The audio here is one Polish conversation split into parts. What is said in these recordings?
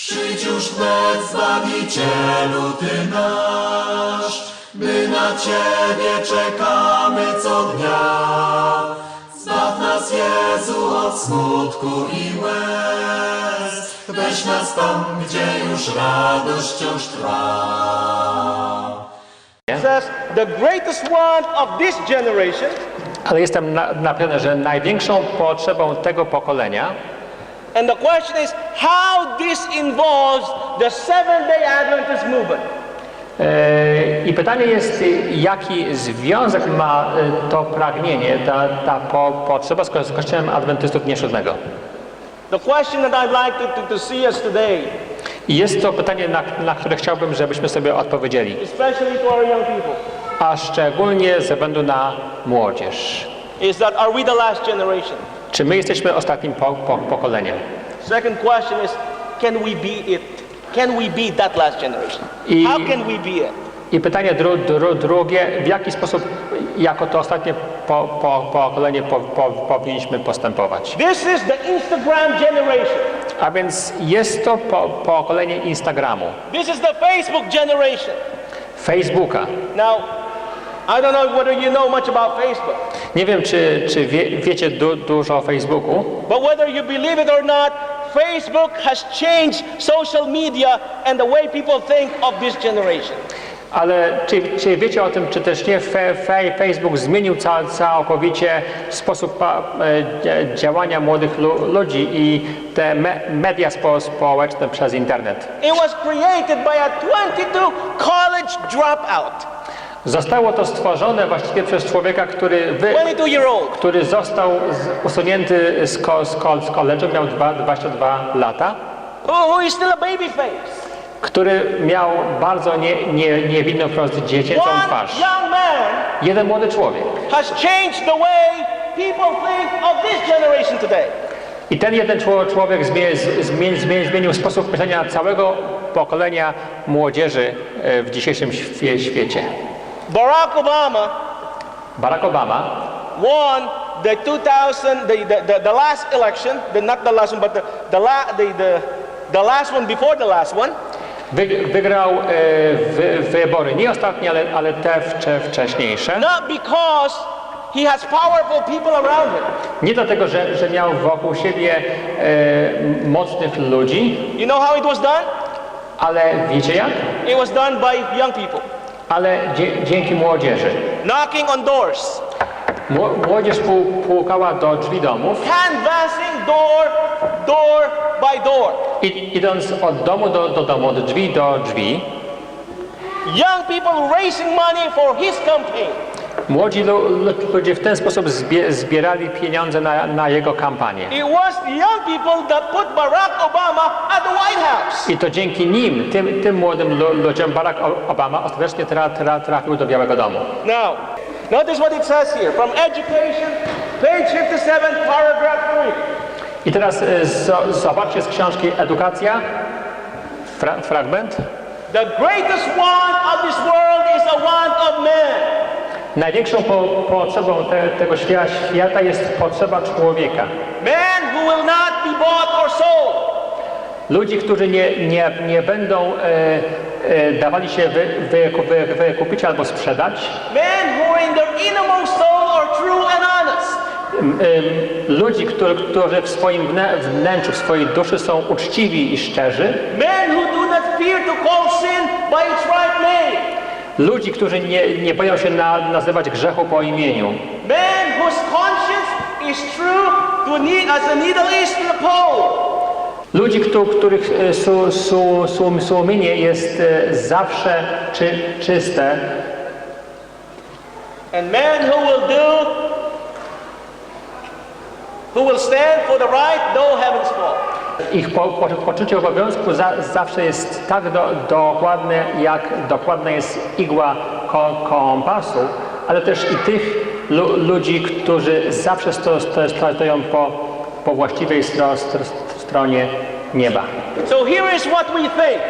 Przyjdź już wnet, Zbawicielu Ty nasz, my na Ciebie czekamy co dnia. Zbaw nas, Jezu, od smutku i łez, weź nas tam, gdzie już radość wciąż trwa. Says the greatest want of this generation. Ale jestem pewien, że największą potrzebą tego pokolenia. And the question is how this involves the Seventh-day Adventist movement. I pytanie jest, jaki związek ma to pragnienie, ta potrzeba z Kościołem Adwentystów Dnia Siódmego. The question that I'd like to see us today. I jest to pytanie, na które chciałbym, żebyśmy sobie odpowiedzieli. Especially to our young people. A szczególnie ze względu na młodzież. Is that are we the last generation? Czy my jesteśmy ostatnim pokoleniem? Second question is, can we be it? Can we be that last generation? How can we be it? I pytanie drugie, w jaki sposób jako to ostatnie pokolenie powinniśmy postępować? This is the Instagram generation. A więc jest to pokolenie Instagramu. This is the Facebook generation. Facebooka. Now, I don't know whether you know much about Facebook. Nie wiem, czy wiecie dużo o Facebooku. But whether you believe it or not, Facebook has changed social media and the way people think of this generation. Ale czy wiecie o tym, czy też nie, Facebook zmienił całkowicie sposób działania młodych ludzi i te media społeczne przez internet. It was created by a 22 college dropout. Zostało to stworzone właściwie przez człowieka, który został usunięty z college'u, miał 22 lata. Who is still a baby face. Który miał bardzo niewinną, wprost dziecięcą twarz. Jeden młody człowiek. Has changed the way people think of this generation today. I ten jeden człowiek zmienił sposób myślenia całego pokolenia młodzieży w dzisiejszym świecie. Barack Obama won the 2000 the last election, not the last one, but the last one before the last one. Wygrał wybory, nie ostatnie, ale te wcześniejsze. Not because he has powerful people around him. Nie dlatego, że miał wokół siebie mocnych ludzi. You know how it was done? Ale wiecie jak? It was done by young people. Ale dzięki młodzieży. Knocking on doors. Młodzież pukała do drzwi domów. Canvassing door by door. Idąc od domu do domu, od drzwi do drzwi. Young people raising money for his campaign. Młodzi ludzie w ten sposób zbierali pieniądze na jego kampanię. It was the young people that put Barack Obama at the White House. I to dzięki nim, tym młodym ludziom, Barack Obama ostatecznie trafił do Białego Domu. Now, notice what it says here. From education, page 57, paragraph 3. I teraz zobaczcie z książki Edukacja, fragment. The greatest want of this world is a want of man. Największą potrzebą tego świata jest potrzeba człowieka. Man who will not be bought or sold. Ludzi, którzy nie będą dawali się wykupić albo sprzedać. Men who in their innermost soul are true and honest. Ludzi, którzy w swoim wnętrzu, w swojej duszy są uczciwi i szczerzy. Men who do not fear to call sin by its right name. Ludzi, którzy nie boją się nazywać grzechu po imieniu. Men whose conscience is true as a needle is to the pole. Ludzi, których sumienie jest zawsze czyste. And men who will stand for the right though heavens fall. Ich poczucie obowiązku zawsze jest tak dokładne, jak dokładna jest igła kompasu, ale też i tych ludzi, którzy zawsze stoją po właściwej stronie nieba. So here is what we think.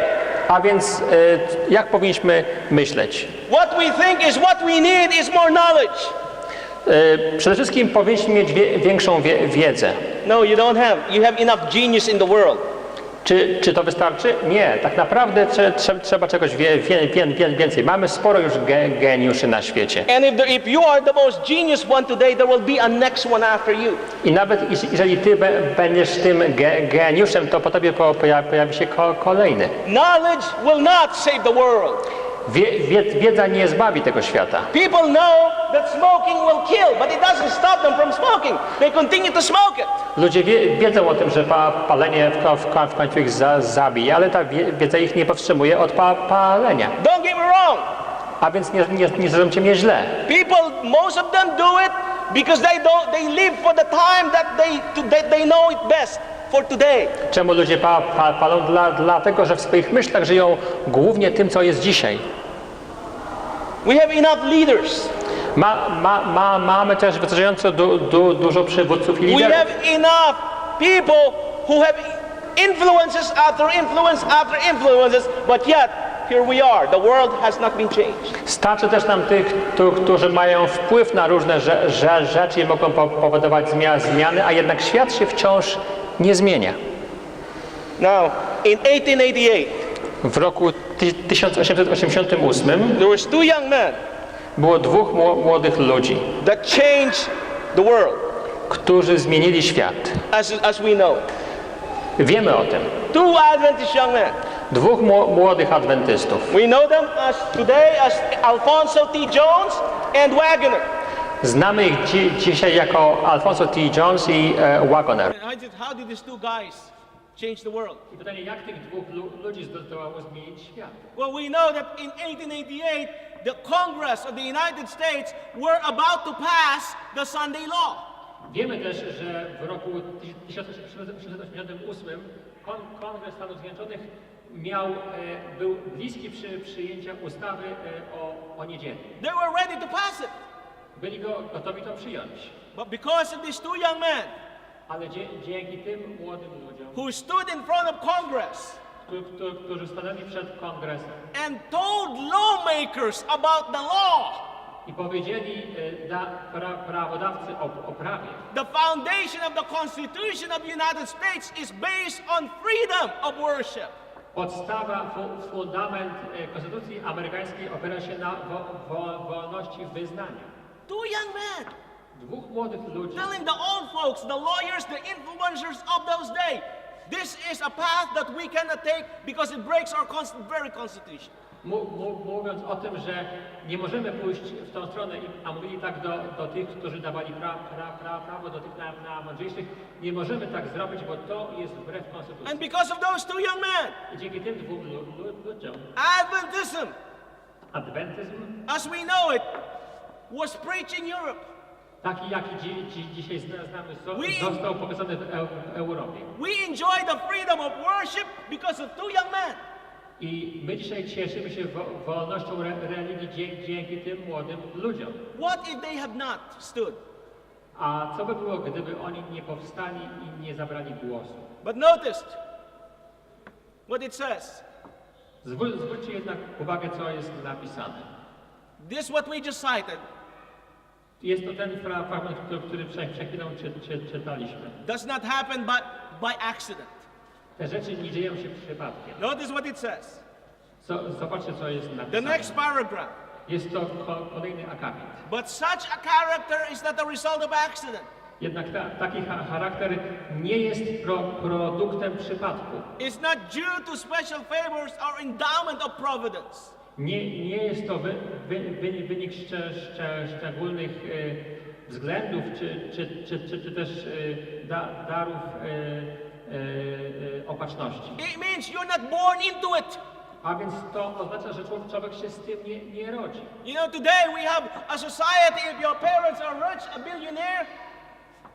A więc jak powinniśmy myśleć? What we think is what we need is more knowledge. Przede wszystkim powinniśmy mieć większą wiedzę. No, you don't have. You have enough genius in the world. Czy to wystarczy? Nie, tak naprawdę trzeba czegoś więcej. Mamy sporo już geniuszy na świecie. And if you are the most genius one today, there will be a next one after you. I nawet jeżeli ty będziesz tym geniuszem, to po tobie pojawi się kolejny. Knowledge will not save the world. Wiedza nie zbawi tego świata. People know that smoking will kill, but it doesn't stop them from smoking. They continue to smoke it. Ludzie wiedzą o tym, że palenie w końcu ich zabije, ale ta wiedza ich nie powstrzymuje od palenia. Don't get me wrong. A więc nie zrozumcie mnie źle. People, most of them do it because they live for the time that they know it best for today. Czemu ludzie palą? Dlatego, że w swoich myślach żyją głównie tym, co jest dzisiaj. We have enough leaders. Mamy też wystarczająco dużo przywódców i We liderów. have enough people who have influences after influence after influences, but yet here we are. The world has not been changed. Starczy też nam tych, którzy mają wpływ na różne rzeczy i mogą powodować zmiany, a jednak świat się wciąż nie zmienia. Now, in 1888, W roku 1888 there was two young men było dwóch młodych ludzi, that changed the world którzy zmienili świat. as we know. Wiemy o tym. Two Adventist young men. Dwóch młodych adwentystów. We know them today as Alfonso T. Jones and Waggoner. Znamy ich dzisiaj jako Alfonso T. Jones i Waggoner. How did these two guys change the world? I pytanie, jak tych dwóch ludzi zdołało zmienić świat? Well, we know that in 1888, the Congress of the United States were about to pass the Sunday Law. Wiemy też, że w roku 1888 Kongres Stanów Zjednoczonych był bliski przyjęcia ustawy o niedzieli. They were ready to pass it. Byli gotowi to przyjąć. But because of these two young men Ale dzięki tym młodym ludziom, who stood in front of Congress którzy stanęli przed Kongresem and told lawmakers about the law, i powiedzieli dla prawodawcy o prawie, the foundation of the Constitution of the United States is based on freedom of worship. podstawa, fundament Konstytucji amerykańskiej opiera się na wolności wyznania. Two young men Dwóch młodych ludzi telling the old folks, the lawyers, the influencers of those days, this is a path that we cannot take because it breaks our very constitution. mówiąc o tym, że nie możemy pójść w tą stronę, a mówili tak do tych, którzy dawali prawo, do tych najmądrzejszych, nie możemy tak zrobić, bo to jest wbrew konstytucji. And because of those two young men, I dzięki tym dwóm ludziom Adventism, adwentyzm, as we know it, was preached in Europe. taki jaki dzisiaj znamy, został pokazany w Europie. We enjoy the freedom of worship because of two young men. I my dzisiaj cieszymy się wolnością religii dzięki tym młodym ludziom. What if they had not stood? A co by było, gdyby oni nie powstali i nie zabrali głosu? But notice what it says. Zwróćcie jednak uwagę, co jest napisane. This what we just cited Jest to ten fragment, który przed chwilą czytaliśmy. does not happen by accident. Te rzeczy nie dzieją się przypadkiem. Notice what it says. Zobaczcie, co jest The napisane. next paragraph. Jest to kolejny akapit. But such a character is not a result of accident. Jednak taki charakter nie jest produktem przypadku. It's not due to special favors or endowment of providence. Nie jest to wynik szczególnych względów czy też darów opatrzności. It means you're not born into it. A więc to oznacza, że człowiek się z tym nie rodzi. You know, today we have a society, if your parents are rich, a billionaire,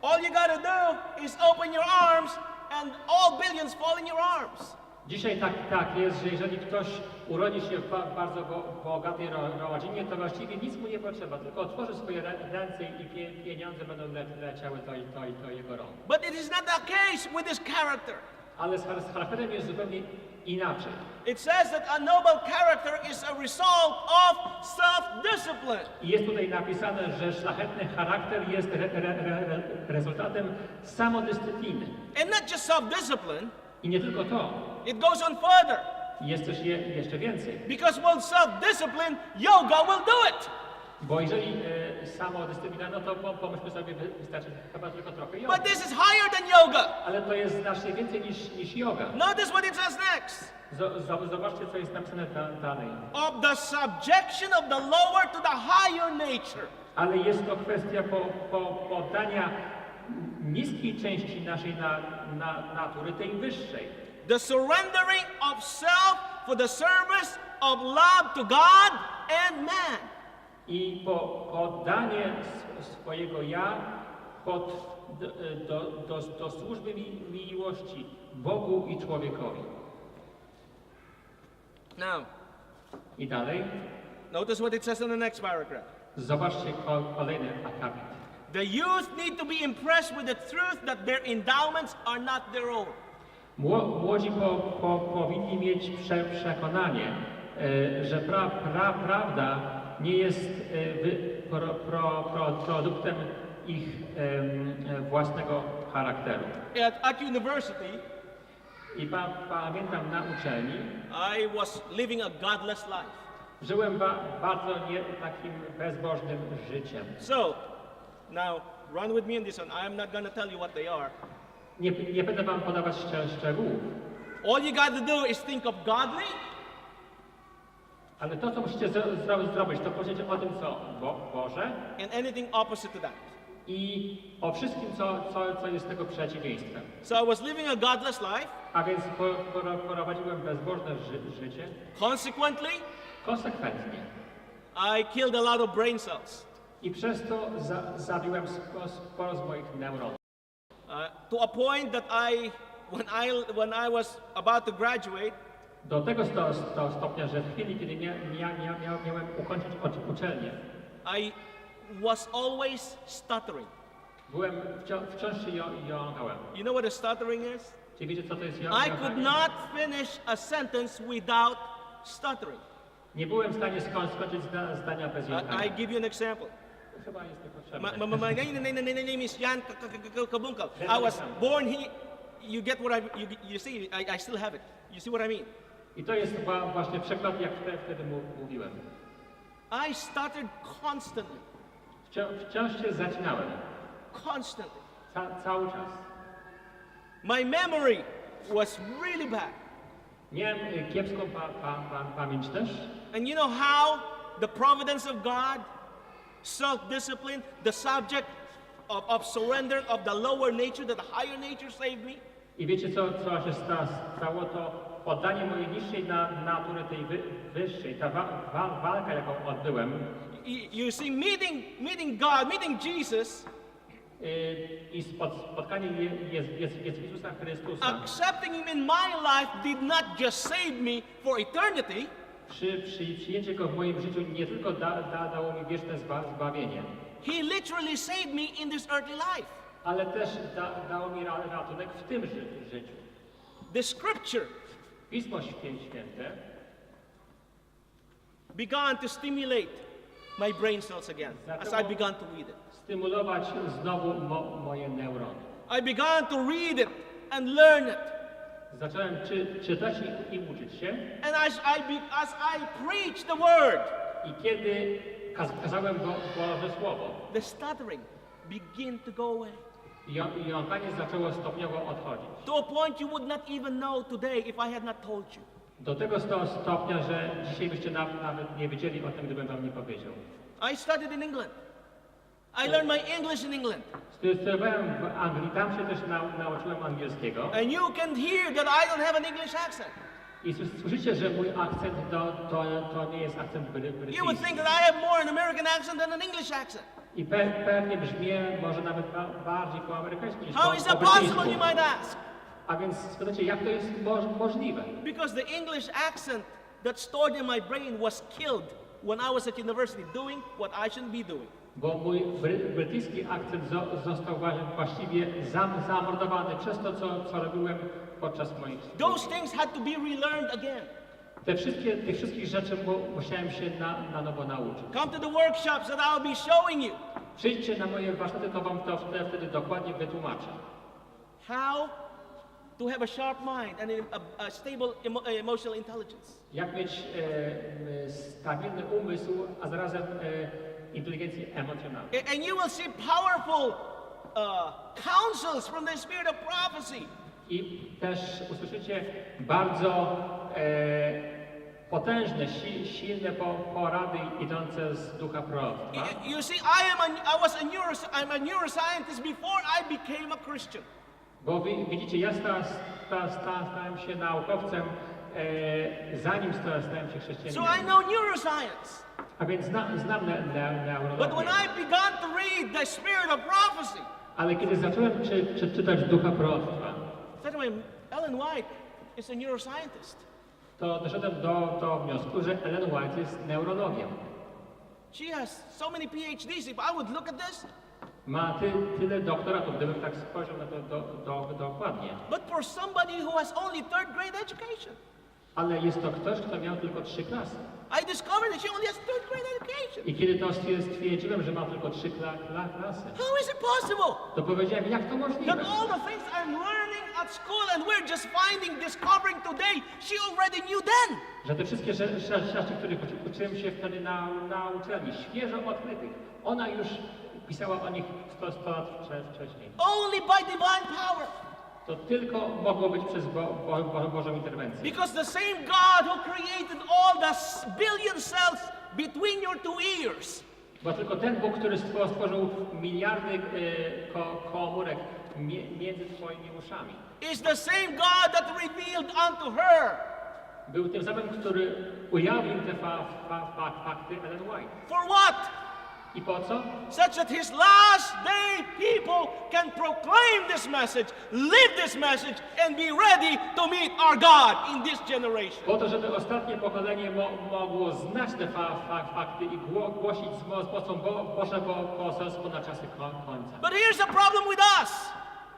all you gotta do is open your arms and all billions fall in your arms. Dzisiaj tak jest, że jeżeli ktoś urodzi się w bardzo bogatej rodzinie, to właściwie nic mu nie potrzeba, tylko otworzy swoje ręce i pieniądze będą leciały do jego rąk. But it is not the case with this character. Ale z charakterem jest zupełnie inaczej. It says that a noble character is a result of self-discipline. I jest tutaj napisane, że szlachetny charakter jest rezultatem samodyscypliny. And not just self-discipline, I nie tylko to. It goes on further. Jest też jeszcze więcej. Because with self-discipline, yoga will do it. Bo jeżeli samodyscyplina, no to pomyślmy sobie, wystarczy chyba tylko trochę jogi. But this is higher than yoga. Ale to jest znacznie więcej niż yoga. Notice what it says next. Zobaczcie, co jest napisane dalej. Of the subjection of the lower to the higher nature. Ale jest to kwestia poddania niskiej części naszej natury tej wyższej. The surrendering of self for the service of love to God and man. I poddanie swojego ja do służby miłości Bogu i człowiekowi. Now, I dalej, notice what it says in the next paragraph. zobaczcie kolejny akapit. The youth need to be impressed with the truth that their endowments are not their own. Młodzi powinni mieć przekonanie, że prawda nie jest produktem ich własnego charakteru. At university, I pamiętam na uczelni, I was living a godless life. żyłem bardzo takim bezbożnym życiem. So, now run with me in this one. I am not going to tell you what they are. Nie będę wam podawać szczegółów, All you got to do is think of godly ale to, co musicie zrobić, to powiedzieć o tym, co Boże and anything opposite to that. i o wszystkim, co jest tego przeciwieństwem. So I was living a godless life. A więc prowadziłem bezbożne życie, Consequently, konsekwentnie. I killed a lot of brain cells. I przez to zabiłem sporo z moich neuronów. To a point that when I was about to graduate, Do tego stopnia, że w chwili, kiedy miałem ukończyć uczelnię, I was always stuttering. byłem wciąż się jąkałem. You know what a stuttering is? Czy wiecie, co to jest I jąkanie? could not finish a sentence without stuttering. Nie byłem w stanie skończyć zdania bez I jąkania. give you an example. Chyba jest niepotrzebne. My name is Harry Cabungcal. I was born here. You get what you see, I still have it. You see what I mean? I to jest właśnie przykład, jak wtedy mówiłem. I stuttered constantly. Wciąż się zacinałem. Constantly. Cały czas. My memory was really bad. Miałem kiepską pamięć też. And you know how the providence of God, self-discipline, the subject of surrender of the lower nature, that the higher nature saved me? I wiecie, co się stało? To poddanie mojej niższej natury tej wyższej, ta walka, jaką odbyłem. You see, meeting God, meeting Jesus, I spotkanie Jezusa Chrystusa. accepting Him in my life did not just save me for eternity. Przyjęcie Go w moim życiu nie tylko dało mi wieczne zbawienie, He literally saved me in this earthly life. ale też dało mi ratunek w tym życiu. The scripture Pismo Święte began to stimulate my brain cells again as I began to read it. stymulować znowu moje neurony. I began to read it and learn it. Zacząłem czytać i uczyć się. And as I preached the word, I kiedy kazałem Boże Słowo, the stuttering began to go away. jąkanie zaczęło stopniowo odchodzić. To a point you would not even know today if I had not told you. Do tego stopnia, że dzisiaj byście nawet nie wiedzieli o tym, gdybym wam nie powiedział. I studied in England. I learned my English in England. Studiowałem w Anglii, tam się też nauczyłem angielskiego. And you can hear that I don't have an English accent. I słyszycie, że mój akcent to nie jest akcent You would brytyjski. think that I have more an American accent than an English accent. I pewnie brzmię może nawet bardziej po amerykańsku niż How is po that brytyjsku. possible, you might ask? A więc spytacie, jak to jest możliwe? Because the English accent that stored in my brain was killed when I was at university doing what I shouldn't be doing. Bo mój brytyjski akcent został właściwie zamordowany przez to, co robiłem podczas moich studiów. Those things had to be relearned again. Tych wszystkich rzeczy musiałem się na nowo nauczyć. Come to the workshops that I'll be showing you. Przyjdźcie na moje warsztaty, to wam to wtedy dokładnie wytłumaczę. How to have a sharp mind and a stable emotional intelligence. Jak mieć stabilny umysł, a zarazem inteligencję emocjonalną. And you will see powerful counsels from the spirit of prophecy. I też usłyszycie bardzo potężne, silne porady idące z ducha proroctwa. You see, I'm a neuroscientist before I became a Christian. Bo widzicie, ja stałem się naukowcem, zanim stałem się chrześcijaninem. So I know neuroscience. A więc znam neurologię. But when I began to read the spirit of prophecy, Ale kiedy zacząłem czytać ducha proroctwa, Ellen White is a neuroscientist. to doszedłem do wniosku, że Ellen White jest neurologiem. She has so many PhDs. If I would look at this, Ma tyle doktoratów, gdybym tak spojrzał na to dokładnie. but for somebody who has only third grade education, Ale jest to ktoś, kto miał tylko 3 klasy. I discovered that she only has third grade education. I kiedy to stwierdziłem, że ma tylko 3 klasy, How is it possible to powiedziałem, jak to that możliwe? all the things I'm learning at school and we're just discovering today, she already knew then? Że te wszystkie rzeczy, których uczyłem się wtedy na uczelni, świeżo odkrytych, ona już pisała o nich 100 lat wcześniej. Only by divine power. To tylko mogło być przez Bożą interwencję. Because the same God who created all the billion cells between your two ears Bo tylko ten Bóg, który stworzył miliardy komórek między twoimi uszami, is the same God that revealed unto her był tym samym, który ujawnił te fakty Ellen White. for what? I po co? Such that his last day people can proclaim this message, live this message, and be ready to meet our God in this generation. Po to, żeby ostatnie pokolenie mogło znać te fakty i głosić z mocą Bożego poselstwo na czasy końca. But here's the problem with us.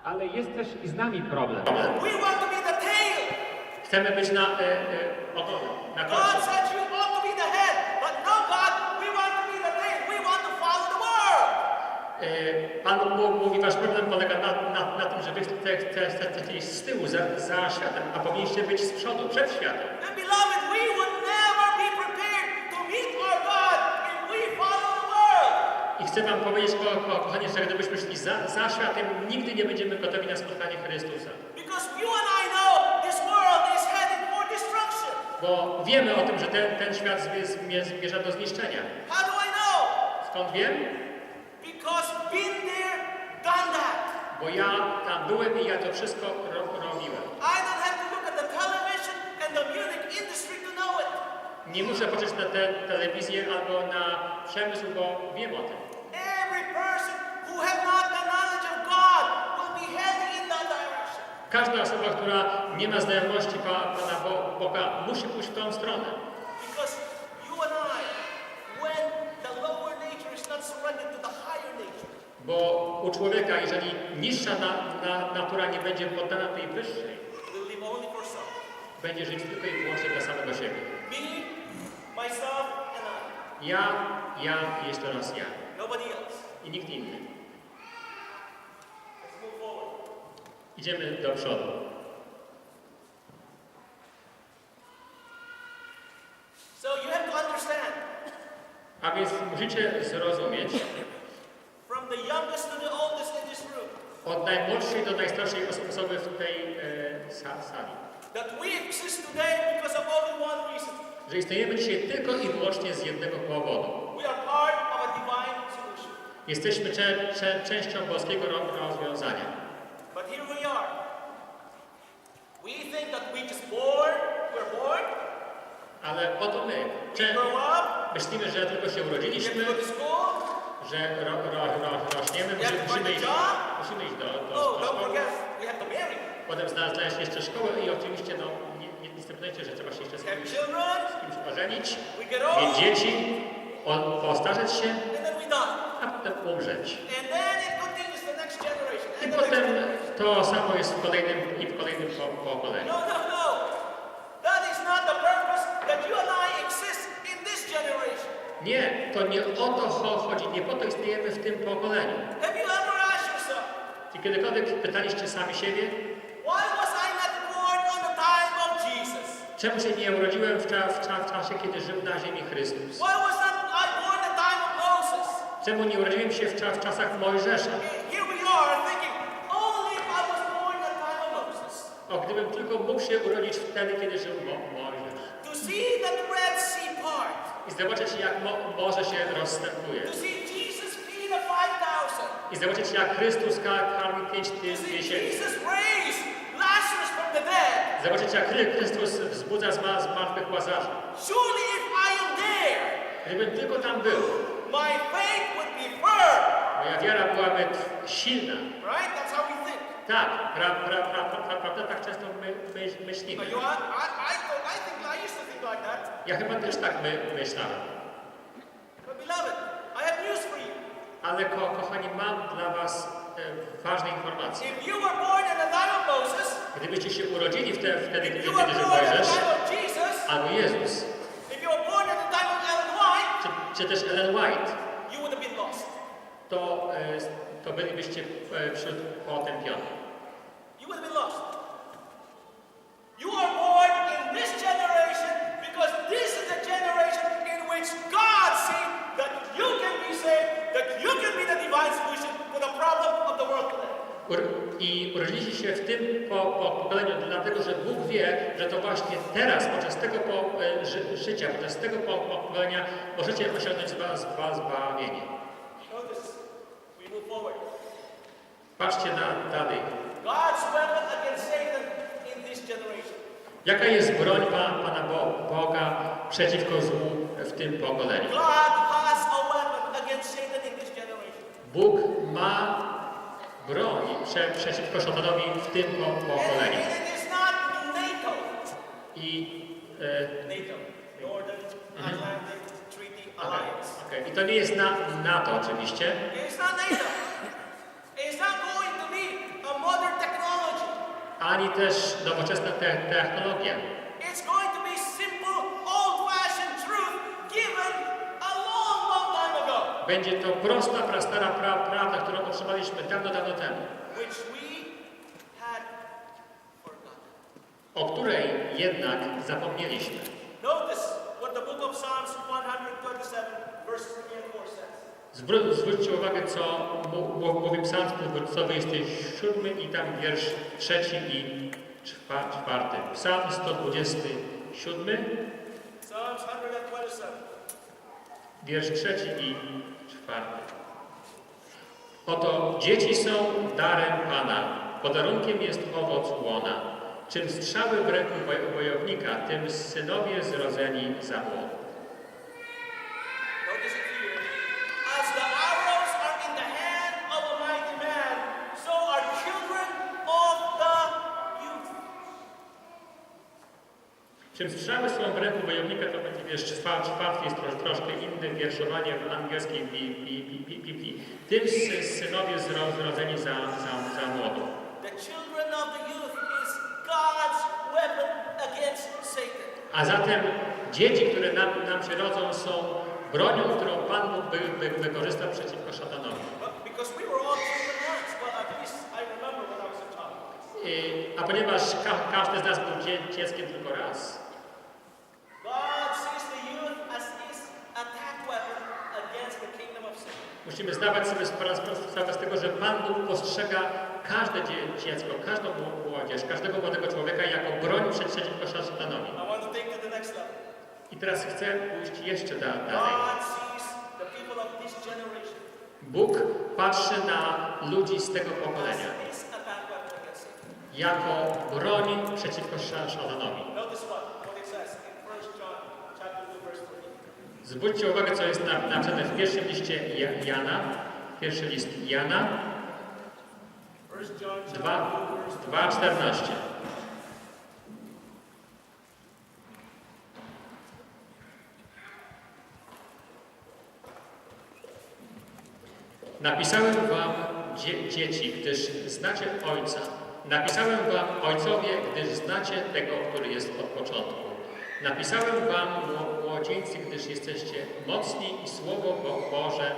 Ale jest też i z nami problem. We want to be the tail. Chcemy być na ogonie, na God końcu. said you ought to be the head, but no, God, we want to be the tail. We want to follow the world. Pan Bóg mówi, wasz problem polega na tym, że wy chcecie iść z tyłu, za światem, a powinniście być z przodu, przed światem. And beloved, we would never be prepared to meet our God if we follow the world. I chcę wam powiedzieć, kochani, że gdybyśmy szli za światem, nigdy nie będziemy gotowi na spotkanie Chrystusa. Because you and I know this world is headed for destruction. Bo wiemy o tym, że ten świat zmierza do zniszczenia. How do I know? Skąd wiem? Because been there, done that. Bo ja tam byłem i ja to wszystko robiłem. I don't have to look at the television and the music industry to know it. Nie muszę patrzeć na telewizję albo na przemysł, bo wiem o tym. Every person who have not the knowledge of God will be heading in that direction. Każda osoba, która nie ma znajomości Pana Boga, musi pójść w tą stronę. Because you and I, when the lower nature is not surrendered to the higher nature, Bo u człowieka, jeżeli niższa natura nie będzie poddana tej wyższej, will live only for self. będzie żyć tylko i wyłącznie dla samego siebie. Me, myself, and I. Ja i jeszcze raz ja. Nobody else. I nikt inny. Let's move forward. Idziemy do przodu. So you have to understand, A więc musicie zrozumieć, from the youngest to the oldest in this room, od najmłodszej do najstarszej osoby w tej sali, that we exist today because of only one reason. że istniejemy dzisiaj tylko i wyłącznie z jednego powodu. We are part of a divine solution. Jesteśmy częścią boskiego rozwiązania. But here we are. We think that we just we're born, Ale oto my grow up, myślimy, że tylko się we have urodziliśmy, to go to school. że rośniemy, musimy iść do Oh, don't szkoły. forget, we have to marry. Potem znaleźć jeszcze szkołę i oczywiście nie zapomnijcie, że trzeba się jeszcze z Have kimś children, ożenić, we get old, mieć dzieci, postarzeć się, and then we die. a potem umrzeć. And then it continues the next generation. I And the next potem generation. to samo jest w kolejnym pokoleniu. No. That is not the purpose that you and I exist in this generation. Nie, to nie o to chodzi, nie po to istniejemy w tym pokoleniu. Have you ever asked yourself, Czy kiedykolwiek pytaliście sami siebie, why was I Czemu się nie urodziłem w czasie, kiedy żył na ziemi Chrystus? Why was not I born in the time of Moses? Czemu nie urodziłem się w czasach Mojżesza? Here we are thinking, only if I was born in the time of Moses. O, gdybym tylko mógł się urodzić wtedy, kiedy żył Mojżesz. To see the Red Sea part. I zobaczyć, jak morze się rozstępuje. To see Jesus feed the 5,000. I zobaczyć, jak Chrystus karmi 5 To see tysięcy. Jesus raise Lazarus from the dead. Zobaczyć, jak Chrystus wzbudza z martwych Łazarza. Surely if I am there, Gdybym tylko tam był, my faith would be firm. moja wiara byłaby silna. Right? That's how we think. Tak, prawda, tak często myślimy. But I used to think like that. Ja chyba też tak myślałem. But beloved, I have news for you. Ale kochani, mam dla was ważne informacje. If you were born in the time of Moses, Gdybyście się urodzili wtedy, if you kiedy were żył born in the Mojżesz time of Jesus, albo Jezus, if you were born in the time of Ellen White, czy też Ellen White, you would have been lost. to bylibyście wśród potępionych. You would have been lost. You are born in this generation because this is the generation in which God sees that you can be saved, that you can be the divine solution to the problem of the world today. I urodziliście się w tym pokoleniu, dlatego że Bóg wie, że to właśnie teraz, podczas tego życia, podczas tego pokolenia możecie osiągnąć zbawienie. Notice, we move forward. Patrzcie dalej. God's weapon against Satan in this generation. Jaka jest broń Pana Boga przeciwko złu w tym pokoleniu? God has a weapon against Satan in this generation. Bóg ma broń przeciwko szatanowi w tym pokoleniu. And it is not NATO. I, NATO, Northern Atlantic Treaty Alliance. okay. I to nie jest NATO oczywiście. It's not NATO. It's not going to be a modern technology. Ani też nowoczesna technologia. It's going to be simple, old-fashioned truth given a long, long time ago. Będzie to prosta, prastara prawda, którą otrzymaliśmy dawno temu, Which we had forgotten. o której jednak zapomnieliśmy. Notice what the book of Psalms 127, verse 3 and 4 says. Zwróćcie uwagę, co mówi Psalm 127 i tam wiersz 3 i 4. Psalm 127, Psalms 127. wiersz 3 i 4. Oto dzieci są darem Pana, podarunkiem jest owoc łona. Czym strzały w ręku wojownika, tym synowie zrodzeni za młot. Notice it here. As the arrows are in the hand of a mighty man, so are children of the youth. Czym strzały są w ręku wojownika, to będzie wiersz 4, jest troszkę inne wierszowanie w angielskiej Biblii. Tym synowie zrodzeni za młodu. The children of the youth is God's weapon against Satan. A zatem dzieci, które nam się rodzą, są bronią, którą Pan Bóg wykorzysta przeciwko szatanowi. Because we were all children once, well at least I remember when I was a child. A ponieważ każdy z nas był dzieckiem tylko raz, God sees the youth as his attack weapon against the kingdom of Satan. musimy zdawać sobie sprawę z tego, że Pan Bóg postrzega każde dziecko, każdą młodzież, każdego młodego człowieka jako broń przeciwko szatanowi. I want to take to the next level. I teraz chcę pójść jeszcze dalej. God sees the people of this generation Bóg patrzy na ludzi z tego as pokolenia his attack weapon against Satan. jako broń przeciwko szatanowi. Notice what it says in 1 John chapter 2 verse 3. Zwróćcie uwagę, co jest napisane w pierwszym liście Jana, pierwszy list Jana 1 John chapter 2 verse 2:14. Napisałem wam, dzieci, gdyż znacie Ojca. Napisałem wam, ojcowie, gdyż znacie tego, który jest od początku. Napisałem wam, młodzieńcy, gdyż jesteście mocni i Słowo Boże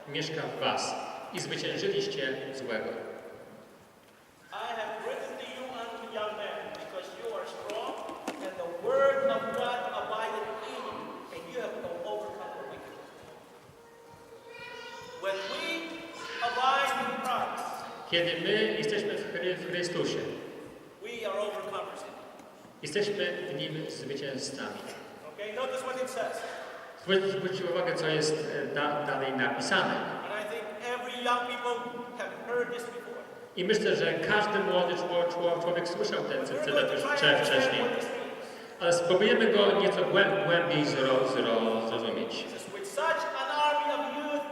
mieszka w was i zwyciężyliście złego. I have written to you unto young men, because you are strong, and the word Kiedy my jesteśmy w Chrystusie, we are overcomers. jesteśmy w Nim zwycięzcami. Okay, notice what it says. Zwróćcie uwagę, co jest dalej napisane. And I think every young people have heard this before. I myślę, że każdy młody człowiek słyszał ten cytat już wcześniej. Ale spróbujemy go nieco głębiej zrozumieć. With such an army of youth,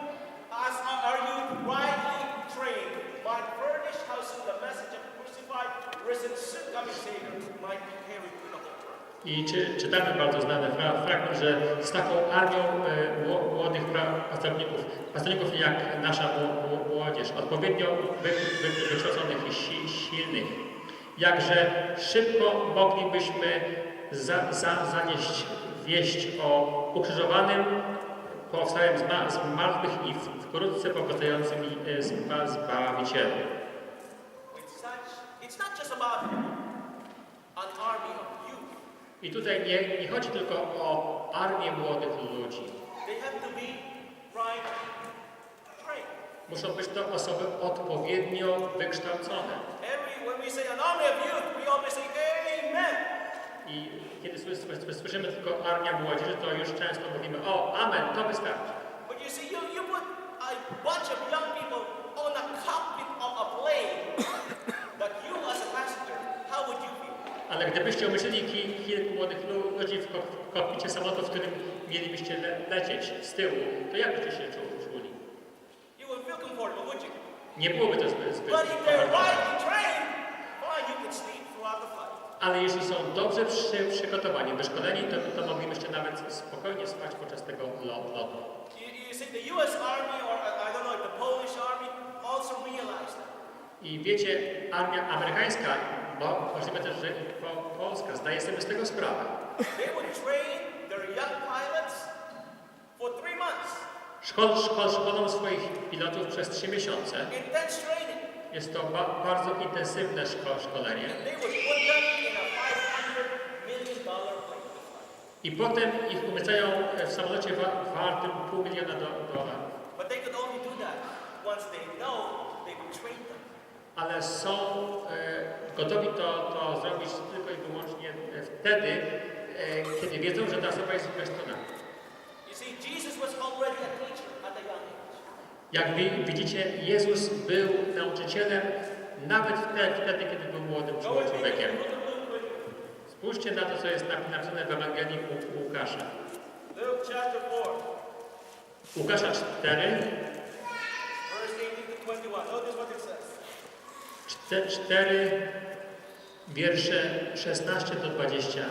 as our youth rightly trained, might furnish how soon the message of crucified, risen, soon coming Savior might be carried through the whole world. I czytamy bardzo znany fragment, że z taką armią młodych pracowników jak nasza młodzież, odpowiednio wykształconych i silnych, jakże szybko moglibyśmy zanieść wieść o ukrzyżowanym, powstałym z martwych i wkrótce powracającym Zbawicielu. It's not just about an army of youth. I tutaj nie chodzi tylko o armię młodych ludzi. They have to be rightly trained. Muszą być to osoby odpowiednio wykształcone. When we say an army of youth, we always say amen. I kiedy słyszymy tylko armia młodzieży, to już często mówimy, o, amen, to wystarczy. But you see, you put a bunch of young people on a cockpit of a plane that you as a passenger, how would you feel? Ale gdybyście umieścili kilku młodych ludzi w kokpicie samolotu, w którym mielibyście lecieć z tyłu, to jak byście się czuli? You would feel comfortable, would you? Nie byłoby to zbyt But if they're rightly trained, fine, you can sleep throughout the flight. Ale jeśli są dobrze przygotowani, wyszkoleni, to moglibyście nawet spokojnie spać podczas tego lotu. You see, the U.S. Army, or I don't know, the Polish Army, also realized that. I wiecie, armia amerykańska, bo możliwe też, że Polska, zdaje sobie z tego sprawę. They would train their young pilots for 3 months. Szkolą swoich pilotów przez 3 miesiące. Intense training. Jest to bardzo intensywne szkolenie. They would put them in a $500 million plane. I potem ich umieszczają w samolocie wartym $500 miliona. But they could only do that once they know they would train them. Ale są gotowi to zrobić tylko i wyłącznie wtedy, kiedy wiedzą, że ta osoba jest wykształcona. You see, Jesus was already a teacher at a young age. Jak widzicie, Jezus był nauczycielem nawet wtedy, kiedy był młodym człowiekiem. Spójrzcie na to, co jest napisane w Ewangelii Łukasza. Luke chapter 4, Łukasza 4, verse 18 to 21. Notice what it says. 4, wiersze 16 do 21.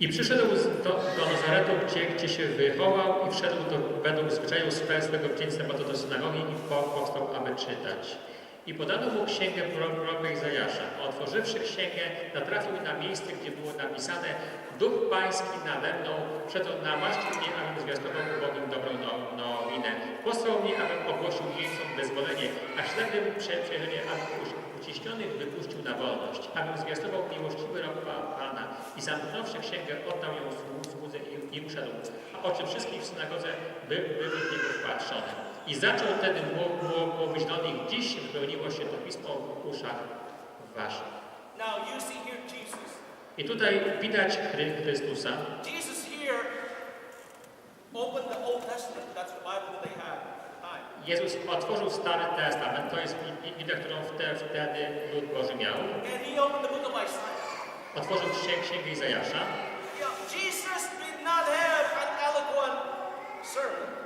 I przyszedł do Nazaretu, gdzie się wychował i wszedł według zwyczaju swego w dzień sabatu do synagogi i powstał, aby czytać. I podano mu księgę proroka Izajasza. Otworzywszy księgę, natrafił na miejsce, gdzie było napisane: Duch Pański nade mną, przeto namaścił mnie, abym zwiastował ubogim dobrą nowinę. Posłał mnie, abym ogłosił jeńcom wyzwolenie, a ślepym przejrzenie, abym uciśnionych wypuścił na wolność, abym zwiastował miłościwy rok Pana. I zamknąwszy księgę, oddał ją słudze i uszedł, a oczy wszystkich w synagodze były w niego wpatrzone. I zaczął wtedy mówić do nich: dziś wypełniło się to pismo w uszach waszych. Now you see here Jesus. I tutaj widać Chrystusa. Jesus here opened the Old Testament. That's the Bible that they had at the time. Jezus otworzył Stary Testament, to jest Biblia, którą wtedy lud Boży miał. And he opened the book of Isaiah. Otworzył księgę Izajasza. Jesus did not have an eloquent sermon.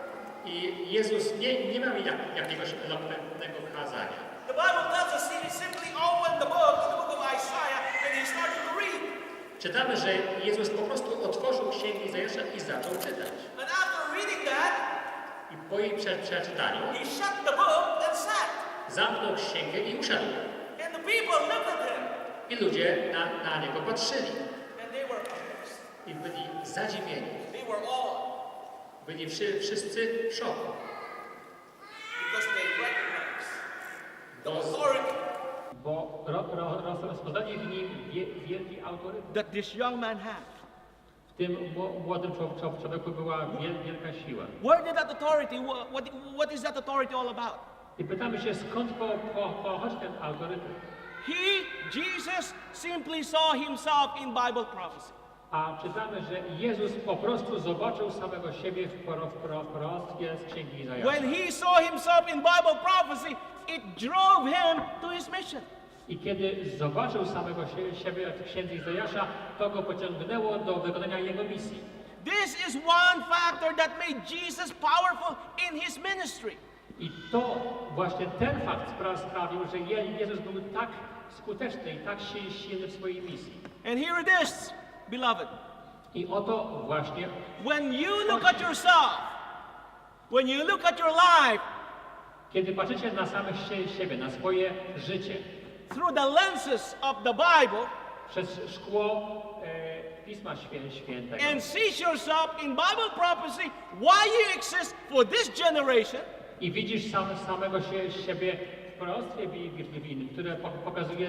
I Jezus nie miał jakiegoś elokwentnego kazania. The Bible tells us he simply opened the book of Isaiah, and he started to read. Czytamy, że Jezus po prostu otworzył księgę Izajasza i zaczął czytać. And after reading that, I po jej przeczytaniu he shut the book and sat. zamknął księgę i usiadł. And the people looked at him. I ludzie na niego patrzyli. And they were amazed. I byli zadziwieni. They were awed. Byli wszyscy w szoku. Because they recognized the authority Bo rozpoznali w nim wielki autorytet. that this young man had. W tym młodym człowieku była wielka siła. Where did that authority, what is that authority all about? I pytamy się, skąd pochodzi ten autorytet? Jesus simply saw himself in Bible prophecy. A czytamy, że Jezus po prostu zobaczył samego siebie w proroctwie z Księgi Izajasza. When he saw himself in Bible prophecy, it drove him to his mission. I kiedy zobaczył samego siebie w Księdze Izajasza, to go pociągnęło do wykonania jego misji. This is one factor that made Jesus powerful in his ministry. I to właśnie ten fakt sprawił, że Jezus był tak skuteczny i tak silny w swojej misji. And here it is, beloved. I oto właśnie, When you look at yourself, when you look at your life kiedy patrzycie na samych siebie, na swoje życie, through the lenses of the Bible, przez szkło Pisma Świętego and sees yourself in Bible prophecy, why you exist for this generation, i widzisz samego siebie w proroctwie biblijnym, które pokazuje,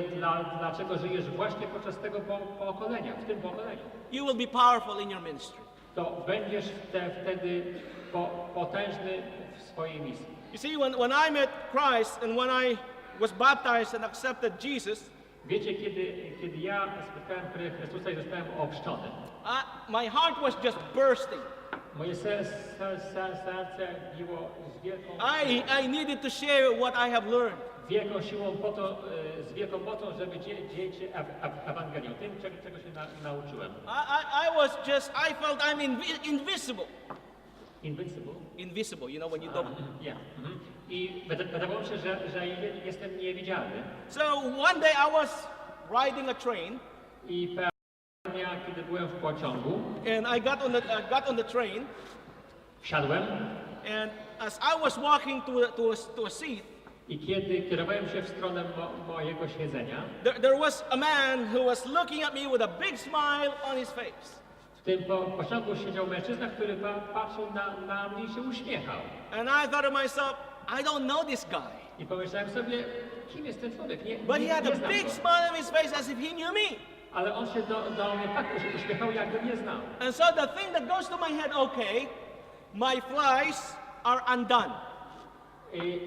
dlaczego żyjesz właśnie podczas tego pokolenia, w tym pokoleniu, you will be powerful in your ministry. to będziesz wtedy potężny w swojej misji. You see, when I met Christ and when I was baptized and accepted Jesus, Wiecie, kiedy ja spotkałem Chrystusa i zostałem ochrzczony, my heart was just bursting. moje serce biło z wielką I needed to share what I have learned. siłą po to, z wielką mocą, żeby dzielić się Ewangelią, tym, czego się nauczyłem. I felt I'm invisible. Invincible. Invisible, you know, when you don't. Yeah. I wydawało mi się, że jestem niewidzialny. So one day I was riding a train, I pewnego dnia, kiedy byłem w pociągu, and I got on the train, wsiadłem and as I was walking to a seat, i kiedy kierowałem się w stronę mojego siedzenia, there was a man who was looking at me with a big smile on his face. w tym pociągu siedział mężczyzna, który patrzył na mnie i się uśmiechał. And I thought to myself, I don't know this guy. I pomyślałem sobie, kim jest ten człowiek? But he had a znam big go. smile on his face as if he knew me. Ale on się do mnie tak uśmiechał, jakby mnie znał. And so the thing that goes to my head, okay, my flies are undone.